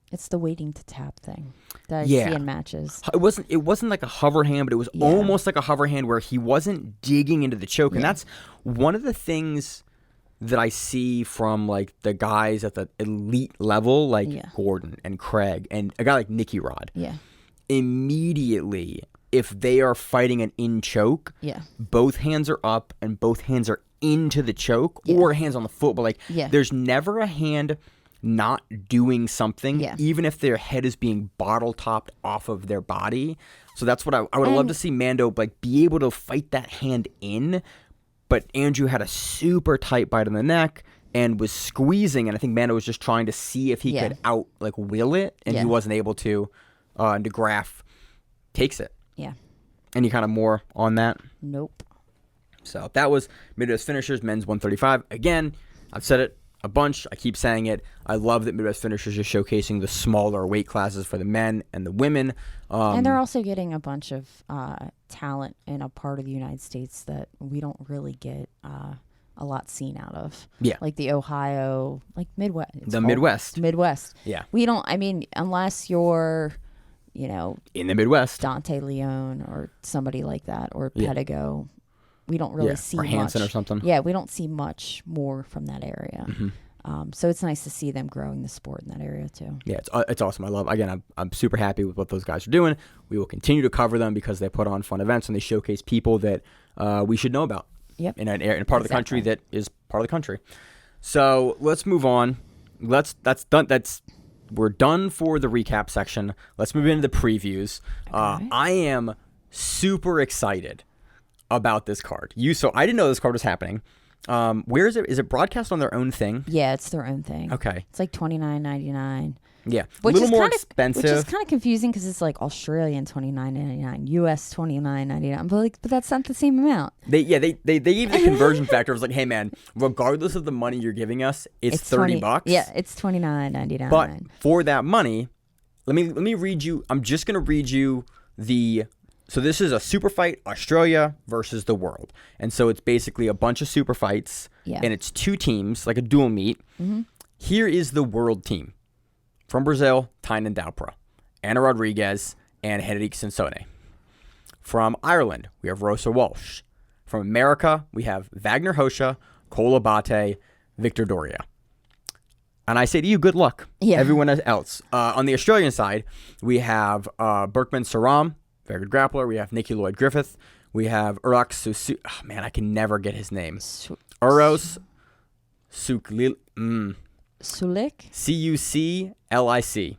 it's the waiting to tap thing that I see in matches. It wasn't like a hover hand, but it was almost like a hover hand where he wasn't digging into the choke. And that's one of the things that I see from like the guys at the elite level, like Gordon and Craig and a guy like Nicky Rod. Yeah. Immediately, if they are fighting an in choke, both hands are up and both hands are into the choke or hands on the foot. But like, there's never a hand not doing something, even if their head is being bottle topped off of their body. So that's what I would love to see Mando like be able to fight that hand in. But Andrew had a super tight bite on the neck and was squeezing, and I think Mando was just trying to see if he could out like will it, and he wasn't able to. And DeGraff takes it. Yeah. Any kind of more on that? Nope. So that was Midwest Finishers, men's 135. Again, I've said it a bunch. I keep saying it. I love that Midwest Finishers is showcasing the smaller weight classes for the men and the women. And they're also getting a bunch of talent in a part of the United States that we don't really get a lot seen out of. Yeah. Like the Ohio, like Midwest. Midwest. Yeah. We don't, I mean, unless you're, in the Midwest, Dante Leone or somebody like that, or Pedigo, we don't really see or Hansen much. Or something. Yeah, we don't see much more from that area. Mm-hmm. So it's nice to see them growing the sport in that area too. Yeah, it's awesome. I'm super happy with what those guys are doing. We will continue to cover them because they put on fun events and they showcase people that we should know about. Yep. In a part of the country that is part of the country. So let's move on. We're done for the recap section. Let's move into the previews. Okay. I am super excited about this card. So I didn't know this card was happening. Where is it? Is it broadcast on their own thing? Yeah, it's their own thing. Okay. It's like $29.99. Yeah, a little more expensive. Which is kind of confusing because it's like Australian $29.99, US $29.99. But that's not the same amount. They gave the conversion factor. It was like, hey man, regardless of the money you're giving us, it's $30. Yeah, it's $29.99. But for that money, let me read you. I'm just gonna read you the. So this is a super fight, Australia versus the world, and so it's basically a bunch of super fights, and it's 2 teams like a dual meet. Mm-hmm. Here is the world team. From Brazil, Tainan Dalpra, Anna Rodriguez, and Henrique Sansone. From Ireland, we have Rosa Walsh. From America, we have Vagner Rocha, Cole Abate, Victor Doria. And I say to you, good luck. Yeah. Everyone else. On the Australian side, we have Berkman Saram, very good grappler. We have Nicky Lloyd Griffith. We have Urak Susu. Oh, man, I can never get his name. Uros Suklil. Sulik? Cuclic.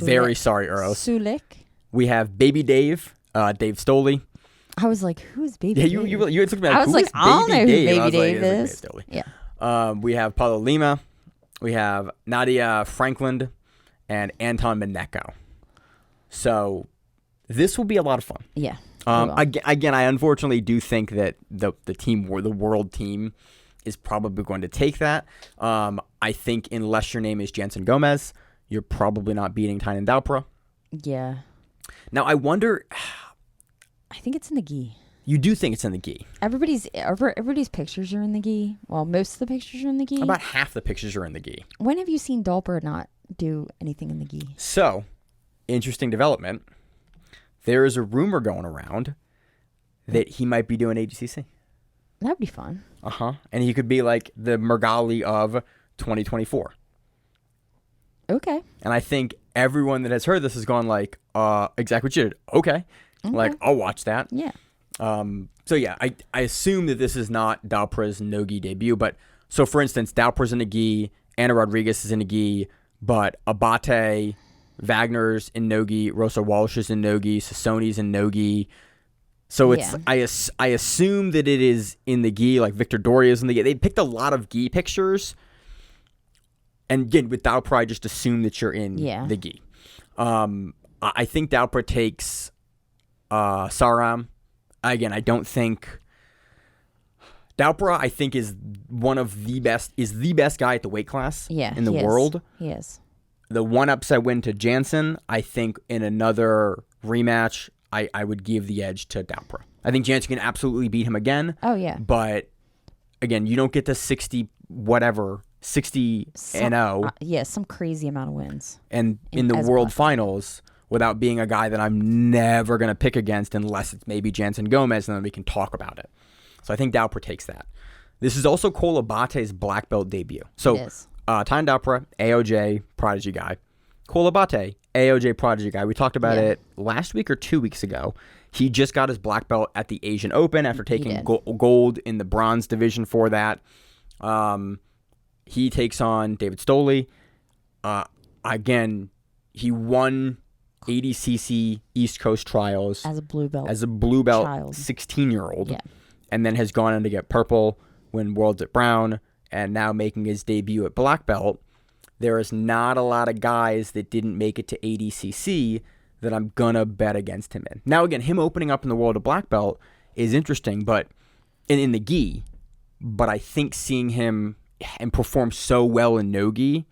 Very sorry, Uros. Sulik? We have Baby Dave, Dave Stoley. I was like, who's Baby Dave? You had something like, I was like, I don't know who Baby Dave is. Yeah. We have Paulo Lima. We have Nadia Franklin and Anton Maneko. So this will be a lot of fun. Yeah. Well. Again, I unfortunately do think that the world team is probably going to take that. I think unless your name is Jansen Gomez, you're probably not beating Tainan Dalpra. Yeah. Now, I wonder... I think it's in the gi. You do think it's in the gi? Everybody's pictures are in the gi. Well, most of the pictures are in the gi. About half the pictures are in the gi. When have you seen Dalpra not do anything in the gi? So, interesting development. There is a rumor going around that he might be doing ADCC. That'd be fun. And he could be like the Mergali of 2024. Okay. And I think everyone that has heard this has gone like, exactly what you did. Okay. Like, I'll watch that. Yeah. So yeah, I assume that this is not Dalpra's no-gi debut, but so for instance, Dalpra's in a gi, Ana Rodriguez is in a gi, but Abate, Vagner's in no-gi, Rosa Walsh is in no-gi, Sassoni's in no-gi. So it's I assume that it is in the gi, like Victor Doria's in the gi. They picked a lot of gi pictures. And again, with Dalpra, I just assume that you're in the gi. I think Dalpra takes Saram. Again, I don't think Dalpra, I think, is the best guy at the weight class in the world. He is. The one upset win to Jansen, I think in another rematch, I would give the edge to Dalpra. I think Jansen can absolutely beat him again. Oh, yeah. But again, you don't get to 60 and 0. Yeah, some crazy amount of wins. And in the World Finals without being a guy that I'm never going to pick against unless it's maybe Jansen Gomez, and then we can talk about it. So I think Dalpra takes that. This is also Cole Abate's black belt debut. So Tainan Dalpra, AOJ, prodigy guy. Cole Abate, AOJ, prodigy guy. We talked about it last week or 2 weeks ago. He just got his black belt at the Asian Open after taking gold in the bronze division for that. He takes on David Stoley. Again, he won ADCC East Coast Trials as a blue belt 16-year-old, and then has gone on to get purple, win Worlds at Brown, and now making his debut at black belt. There is not a lot of guys that didn't make it to ADCC that I'm gonna bet against him in. Now again, him opening up in the world of black belt is interesting, but in the gi. But I think seeing him and perform so well in no-gi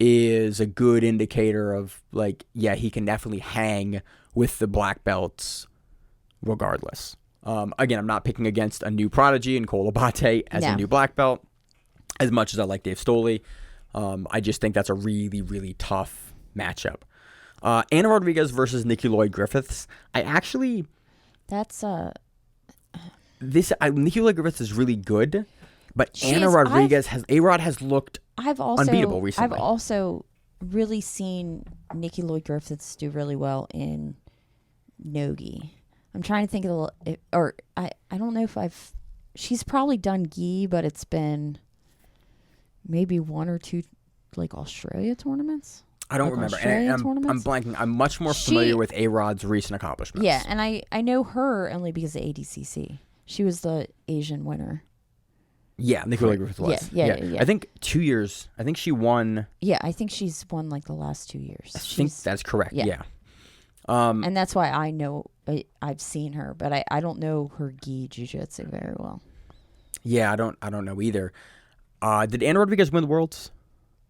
is a good indicator of, like, yeah, he can definitely hang with the black belts regardless. Again, I'm not picking against a new prodigy in Cole Abate as a new black belt, as much as I like Dave Stoley. I just think that's a really, really tough matchup. Ana Rodriguez versus Nikki Lloyd-Griffiths. Nikki Lloyd-Griffiths is really good, but Ana Rodriguez has looked unbeatable recently. I've also really seen Nikki Lloyd-Griffiths do really well in no-gi. I'm trying to think of I don't know if she's probably done gi, but it's been maybe one or two like Australia tournaments. I don't remember. I'm blanking. I'm much more familiar with A-Rod's recent accomplishments. Yeah, and I know her only because of ADCC. She was the Asian winner. Yeah, Nikki Lloyd-Griffiths was. Yeah. I think 2 years. I think she won. Yeah, I think she's won like the last 2 years. I think that's correct. Yeah. And that's why I know I've seen her, but I don't know her gi jiu-jitsu very well. Yeah, I don't know either. Did Ana Rodriguez win the Worlds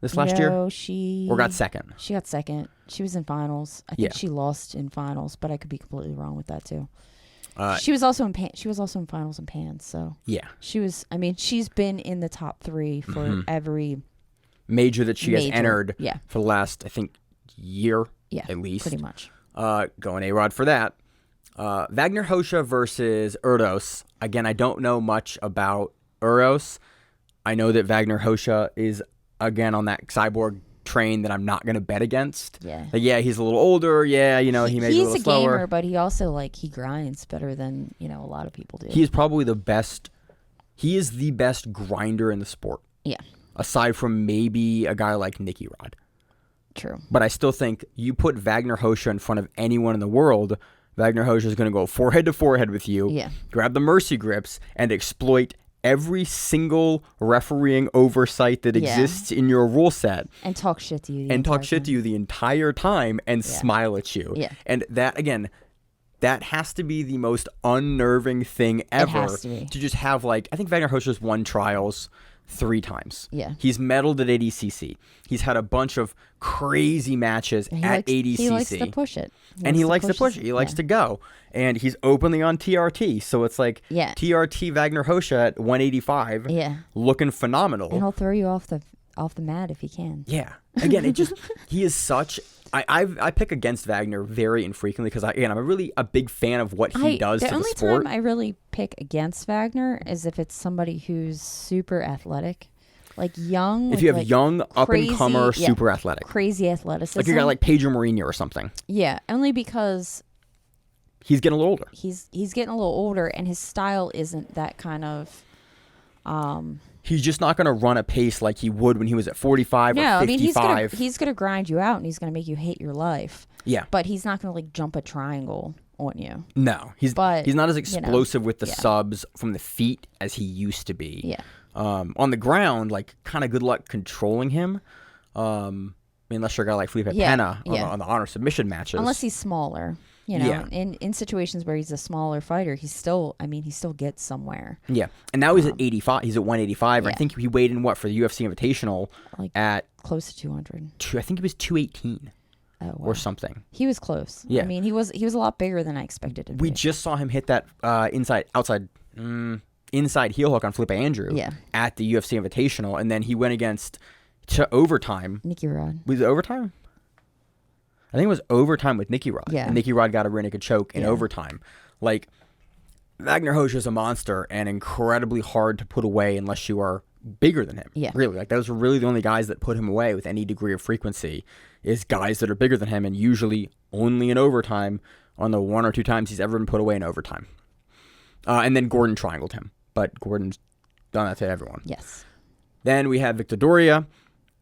this last year? No, or got second. She got second. She was in finals. I think she lost in finals, but I could be completely wrong with that too. She was also in finals in Pans. So yeah, she was. I mean, she's been in the top 3 for every major that she has entered. Yeah. For the last, I think, year. Yeah, at least pretty much. Going A-Rod for that. Vagner Rocha versus Urdos. Again, I don't know much about Urdos. I know that Vagner Rocha is, again, on that cyborg train that I'm not going to bet against. Yeah. Like, he's a little older. Yeah, he may be a little slower. He's a gamer, but he also, he grinds better than, a lot of people do. He is probably the best. He is the best grinder in the sport. Yeah. Aside from maybe a guy like Nicky Rod. True. But I still think you put Vagner Rocha in front of anyone in the world, Vagner Rocha is going to go forehead to forehead with you, grab the mercy grips, and exploit every single refereeing oversight that exists in your rule set and talk shit to you the entire time and smile at you. Yeah. And that, again, that has to be the most unnerving thing ever. It has to be. To just have, like, I think Vagner Rocha's won trials 3 times. Yeah. He's medaled at ADCC. He's had a bunch of crazy matches at ADCC. He likes to push it. He likes to push it. He likes to go. And he's openly on TRT. So it's like TRT Vagner Rocha at 185. Yeah. Looking phenomenal. And he'll throw you off the mat if he can. Yeah. Again, it just he is such I pick against Vagner very infrequently because I'm a big fan of what he does to the sport. The only time I really pick against Vagner is if it's somebody who's super athletic. Like young. If you have young, up-and-comer, super athletic. Crazy athleticism. Like a guy like Pedro Mourinho or something. Yeah, only because he's getting a little older. He's getting a little older, and his style isn't that kind of... He's just not going to run a pace like he would when he was at 45 or 55. I mean, he's gonna grind you out, and he's going to make you hate your life. Yeah. But he's not going to, like, jump a triangle on you. No. He's not as explosive with the subs from the feet as he used to be. Yeah. On the ground, like, kind of good luck controlling him. Unless you're a guy like Felipe Pena on the honor submission matches. Unless he's smaller. You know, in situations where he's a smaller fighter, he still gets somewhere. Yeah. And now he's at 85. He's at 185. I think he weighed in, for the UFC Invitational at... Close to 200. I think he was 218. Oh, wow. Or something. He was close. Yeah. I mean, he was a lot bigger than I expected him to be. We just saw him hit that inside heel hook on Felipe Andrew at the UFC Invitational, and then he went to overtime. Nicky Rod. Was it overtime? I think it was overtime with Nicky Rod. Yeah. And Nicky Rod got a rear naked choke in overtime. Like, Vagner Rocha is a monster and incredibly hard to put away unless you are bigger than him. Yeah. Really. Like, those are really the only guys that put him away with any degree of frequency is guys that are bigger than him, and usually only in overtime on the 1 or 2 times he's ever been put away in overtime. And then Gordon triangled him. But Gordon's done that to everyone. Yes. Then we have Victor Doria,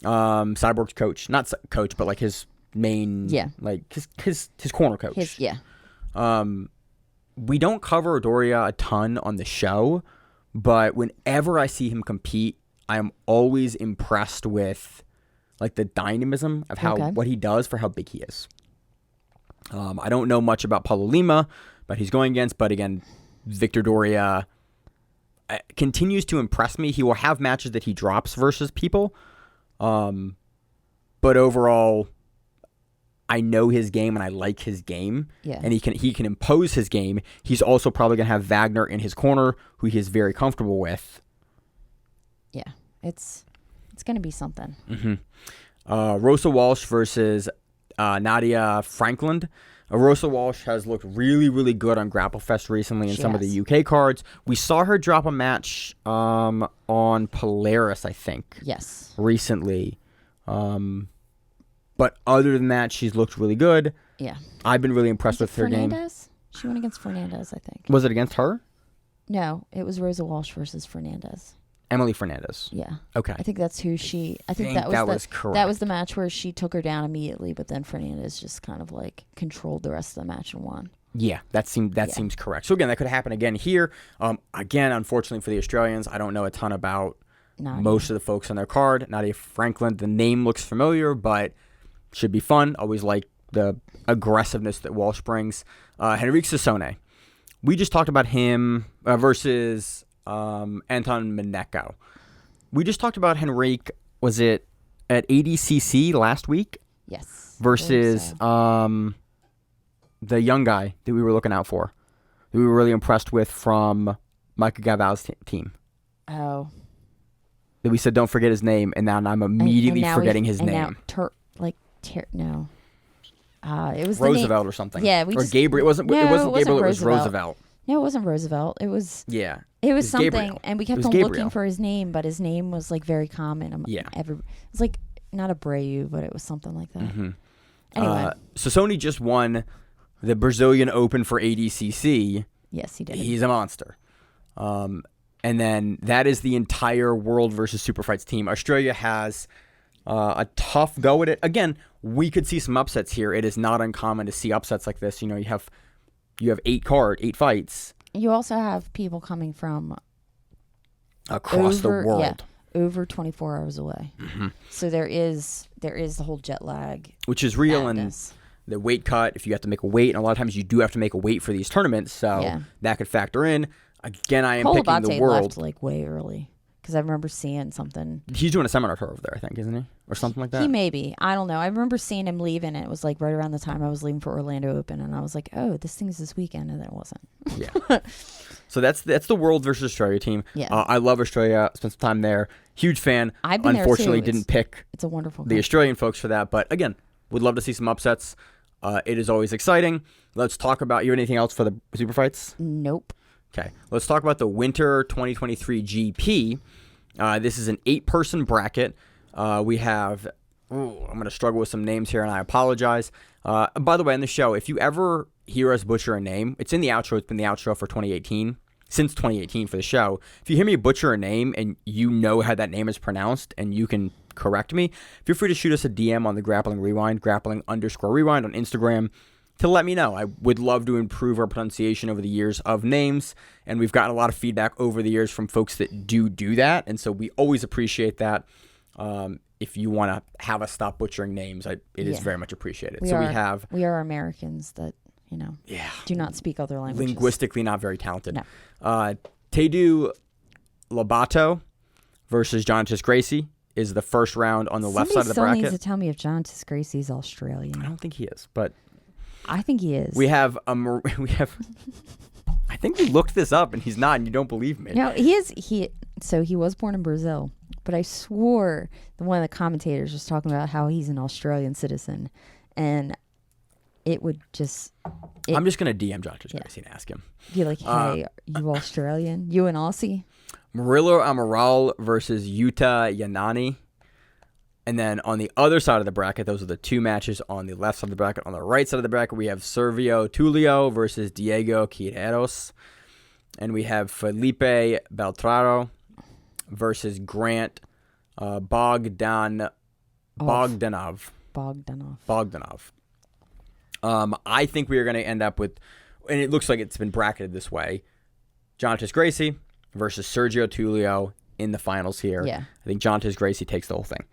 Cyborg's coach. Not coach, but like his main, like his corner coach. We don't cover Doria a ton on the show, but whenever I see him compete, I am always impressed with like the dynamism of what he does for how big he is. I don't know much about Paulo Lima, but he's going against. But again, Victor Doria continues to impress me. He will have matches that he drops versus people, but overall, I know his game and I like his game. Yeah. And he can impose his game. He's also probably gonna have Vagner in his corner, who he is very comfortable with. Yeah, it's gonna be something. Mm-hmm. Rosa Walsh versus Nadia Franklin. Rosa Walsh has looked really, really good on GrappleFest recently in some of the UK cards. We saw her drop a match on Polaris, I think. Yes. Recently. But other than that, she's looked really good. Yeah. I've been really impressed with her game. She went against Fernandez, I think. Was it against her? No, it was Rosa Walsh versus Fernandez. Emily Fernandez. Yeah. Okay. I think that's who she... I think that was correct. That was the match where she took her down immediately, but then Fernandez just kind of like controlled the rest of the match and won. Yeah, that seems correct. So again, that could happen again here. Again, unfortunately for the Australians, I don't know a ton about most of the folks on their card. Nadia Franklin, the name looks familiar, but should be fun. Always like the aggressiveness that Walsh brings. Henrique Sassone. We just talked about him versus Anton Mineko. We just talked about Henrique, was it at ADCC last week? Yes. Versus the young guy that we were looking out for, that we were really impressed with from Micah Gaval's team. Oh. That we said don't forget his name, and now I'm immediately forgetting his name. No. It was Roosevelt or something. Yeah, or Gabriel. It wasn't Gabriel. It was Roosevelt. No, it wasn't Roosevelt. It was. Yeah. It was something, Gabriel. and we kept on looking for his name, but his name was like very common. It was like not Abreu, but it was something like that. Mm-hmm. Anyway, Sassone just won the Brazilian Open for ADCC. Yes, he did. He's a monster. And then that is the entire World versus Super Fights team. Australia has a tough go at it. Again, we could see some upsets here. It is not uncommon to see upsets like this. You know, you have 8 fights. You also have people coming from across the world. Yeah, over 24 hours away. Mm-hmm. So there is the whole jet lag, which is real, madness. And the weight cut, if you have to make a weight, and a lot of times you do have to make a weight for these tournaments, so that could factor in. Again, I am Cole picking Abate the world. left like way early because I remember seeing something. He's doing a seminar tour over there, I think, isn't he? Or something like that? He may be. I don't know. I remember seeing him leaving, and it was like right around the time I was leaving for Orlando Open, and I was like, oh, this thing's this weekend, and then it wasn't. Yeah. So that's the World versus Australia team. Yeah. I love Australia. Spent some time there. Huge fan. I've been Unfortunately, there too. didn't pick It's a wonderful the country. Australian folks for that. But again, would love to see some upsets. It is always exciting. Let's talk about, you have anything else for the super fights? Nope. Okay. Let's talk about the Winter 2023 GP. This is an 8-person bracket. We have, I'm going to struggle with some names here, and I apologize. By the way, in the show, if you ever hear us butcher a name, it's in the outro. It's been the outro for 2018, since 2018 for the show. If you hear me butcher a name and you know how that name is pronounced and you can correct me, feel free to shoot us a DM on the Grappling Rewind, grappling_rewind on Instagram, to let me know. I would love to improve our pronunciation over the years of names, and we've gotten a lot of feedback over the years from folks that do that, and so we always appreciate that. If you want to have us stop butchering names, it is very much appreciated. We are Americans that, do not speak other languages. Linguistically not very talented. No. Tainan Dalpra versus Jhonatas Gracie is the first round on the left side of the Somebody bracket. still needs to tell me if Jhonatas Gracie's Australian. I don't think he is, but I think he is. we have I think we looked this up and he's not, and you don't believe me. No, he is. So he was born in Brazil, but I swore that one of the commentators was talking about how he's an Australian citizen, and it would just. I'm just gonna DM Jhonatas Gracie and ask him. Be like, hey, you Australian? You an Aussie? Murillo Amaral versus Yuta Yanani. And then on the other side of the bracket, those are the two matches on the left side of the bracket. On the right side of the bracket, we have Servio Tulio versus Diego Quireros. And we have Felipe Beltraro versus Grant Bogdanov. I think we are going to end up with, and it looks like it's been bracketed this way, Jhonatas Gracie versus Sergio Tulio in the finals here. Yeah. I think Jhonatas Gracie takes the whole thing.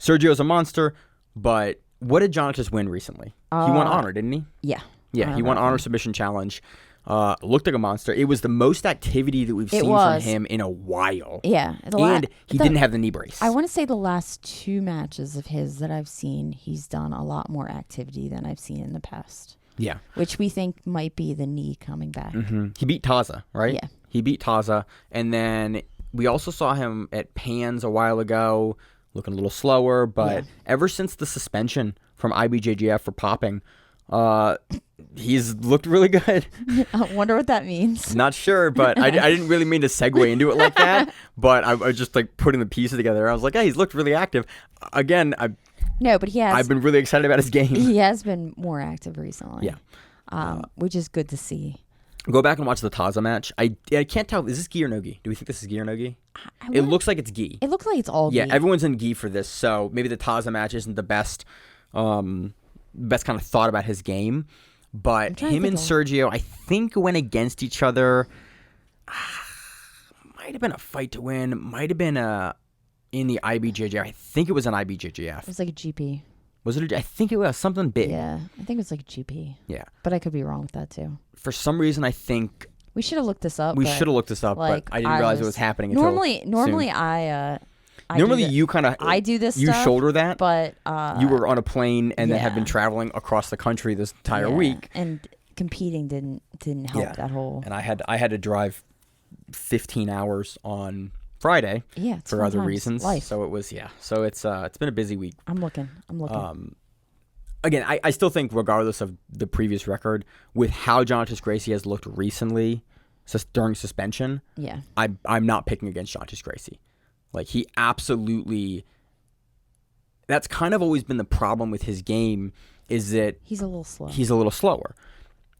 Sergio's a monster, but what did Jhonatas win recently? He won Honor, didn't he? Yeah. Yeah, he won Honor Submission Challenge. Looked like a monster. It was the most activity that we've seen from him in a while. Yeah. And he didn't have the knee brace. I want to say the last 2 matches of his that I've seen, he's done a lot more activity than I've seen in the past. Yeah. Which we think might be the knee coming back. Mm-hmm. He beat Taza, right? Yeah. He beat Taza. And then we also saw him at Pans a while ago, looking a little slower. But ever since the suspension from IBJJF for popping, he's looked really good. I wonder what that means. Not sure, but I didn't really mean to segue into it like that. But I was just like putting the pieces together. I was like, hey, he's looked really active. Again, No, but he has. I've been really excited about his game. He has been more active recently. Yeah. Which is good to see. Go back and watch the Taza match. I can't tell. Is this gi or no gi? Do we think this is gi or no gi? It looks like it's gi. It looks like it's all gi. Yeah, everyone's in gi for this, so maybe the Taza match isn't the best kind of thought about his game. But him and Sergio, I think, went against each other. Might have been a fight to win. Might have been in the IBJJF. I think it was an IBJJF. It was like a GP. Was it? I think it was something big. Yeah, I think it was like a GP. Yeah. But I could be wrong with that too. For some reason, I think we should have looked this up. We should have looked this up, like, but I didn't realize it was happening until normally soon. I normally you kind of I do this you stuff, shoulder that, but you were on a plane and then have been traveling across the country this entire week, and competing didn't help that whole. And I had to drive 15 hours on Friday for other reasons. Life. So it was so it's been a busy week. I'm looking. Again, I still think regardless of the previous record, with how Jhonatas Gracie has looked recently during suspension, I'm not picking against Jhonatas Gracie. Like, he absolutely, that's kind of always been the problem with his game, is that he's a little slow. He's a little slower.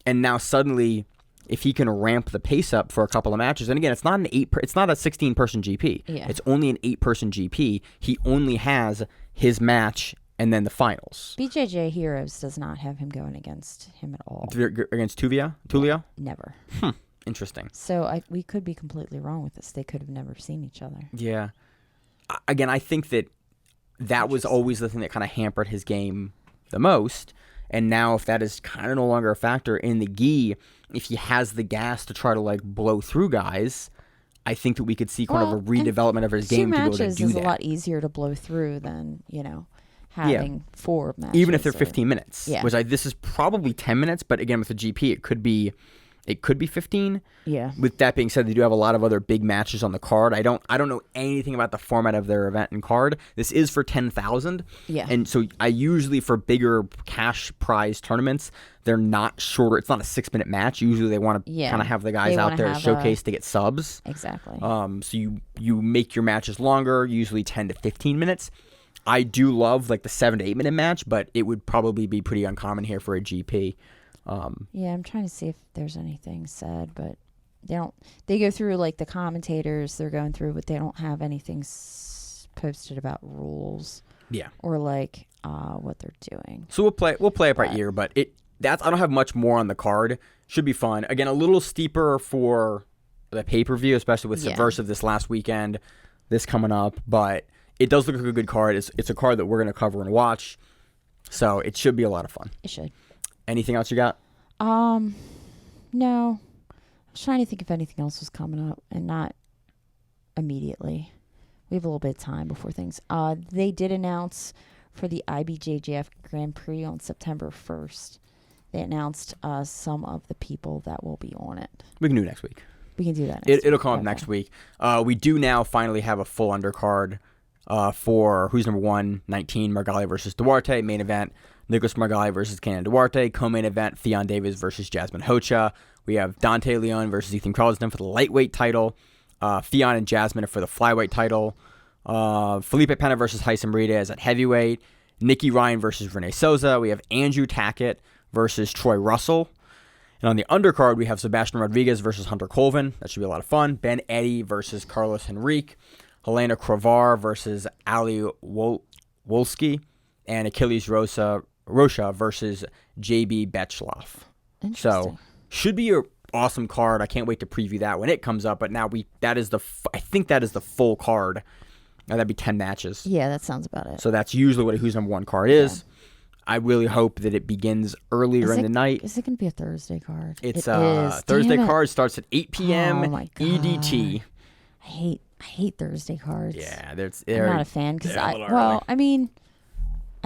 And now suddenly, if he can ramp the pace up for a couple of matches, and again, it's not it's not a 16-person GP. Yeah. It's only an 8-person GP. He only has his match and then the finals. BJJ Heroes does not have him going against him at all. Against Tulio? Never. Interesting. So we could be completely wrong with this. They could have never seen each other. Yeah. Again, I think that was always the thing that kind of hampered his game the most. And now if that is kind of no longer a factor in the gi, if he has the gas to try to like blow through guys, I think that we could see kind of a redevelopment of his game to be able to do that. 2 matches is a lot easier to blow through than, having 4 matches. Even if they're 15 minutes. Yeah. This is probably 10 minutes, but again, with the GP, it could be 15. Yeah. With that being said, they do have a lot of other big matches on the card. I don't know anything about the format of their event and card. This is for 10,000. Yeah. And so I usually, for bigger cash prize tournaments, they're not shorter. It's not a 6-minute match. Usually they want to kind of have the guys out there showcase to get subs. Exactly. So you make your matches longer, usually 10 to 15 minutes. I do love like the 7 to 8 minute match, but it would probably be pretty uncommon here for a GP. Yeah, I'm trying to see if there's anything said, but they go through like the commentators they're going through, but they don't have anything posted about rules. Yeah. Or like what they're doing. So we'll play it by ear, but I don't have much more on the card. Should be fun. Again, a little steeper for the pay-per-view, especially with Subversiv this last weekend, this coming up, but it does look like a good card. It's a card that we're going to cover and watch. So it should be a lot of fun. It should. Anything else you got? No. I was trying to think if anything else was coming up, and not immediately. We have a little bit of time before things. They did announce for the IBJJF Grand Prix on September 1st. They announced some of the people that will be on it. We can do it next week. We can do that next It'll come up next week. We do now finally have a full undercard for who's number 1, 19, Margali versus Duarte. Main event, Nicholas Margali versus Tainan Duarte. Co-main event, Theon Davis versus Jasmine Rocha. We have Dante Leon versus Ethan Carlston for the lightweight title. Theon and Jasmine for the flyweight title. Felipe Pena versus Hyson Merides at heavyweight. Nikki Ryan versus Renee Souza. We have Andrew Tackett versus Troy Russell. And on the undercard, we have Sebastian Rodriguez versus Hunter Colvin. That should be a lot of fun. Ben Eddy versus Carlos Henrique. Helena Cravar versus Ali Wolski. And Achilles Rocha versus JB Betchloff. So, should be an awesome card. I can't wait to preview that when it comes up. But now I think that is the full card. Now that'd be 10 matches. Yeah, that sounds about it. So that's usually what a Who's Number 1 card is. Yeah. I really hope that it begins earlier in the night. Is it going to be a Thursday card? It's Thursday card starts at 8 p.m. EDT. I hate Thursday cards. Yeah, I'm not a fan because I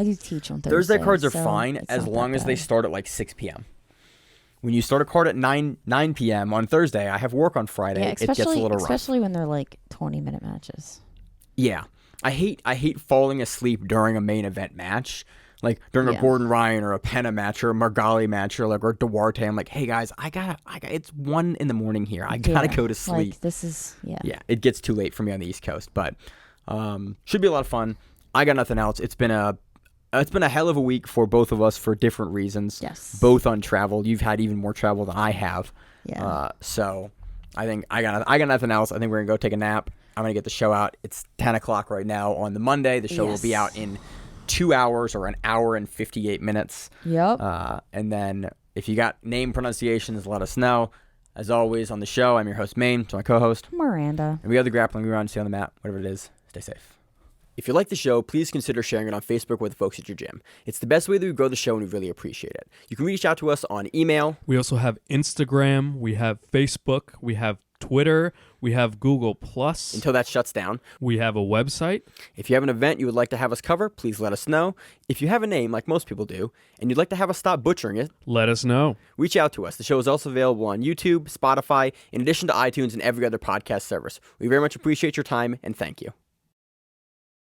do teach on Thursday. Thursday cards are fine as long as they start at like 6 p.m. When you start a card at 9 p.m. on Thursday, I have work on Friday. It gets a little rough. Especially when they're like 20-minute matches. Yeah. I hate falling asleep during a main event match. Like during a Gordon Ryan or a Pena match or a Margali match or Duarte. I'm like, hey guys, it's 1 a.m. here. I gotta go to sleep. Like, this is Yeah, it gets too late for me on the East Coast, but should be a lot of fun. I got nothing else. It's been a hell of a week for both of us for different reasons. Yes. Both on travel. You've had even more travel than I have. Yeah. So I think I got nothing else. I think we're gonna go take a nap. I'm gonna get the show out. It's 10 o'clock right now on the Monday. The show will be out in 2 hours or 1 hour and 58 minutes. Yep. And then if you got name pronunciations, let us know. As always on the show, I'm your host, Maine. To my co-host, Miranda. And we have the Grappling. We stay on the mat. Whatever it is, stay safe. If you like the show, please consider sharing it on Facebook with the folks at your gym. It's the best way that we grow the show, and we really appreciate it. You can reach out to us on email. We also have Instagram. We have Facebook. We have Twitter. We have Google+. Until that shuts down. We have a website. If you have an event you would like to have us cover, please let us know. If you have a name, like most people do, and you'd like to have us stop butchering it, let us know. Reach out to us. The show is also available on YouTube, Spotify, in addition to iTunes and every other podcast service. We very much appreciate your time, and thank you.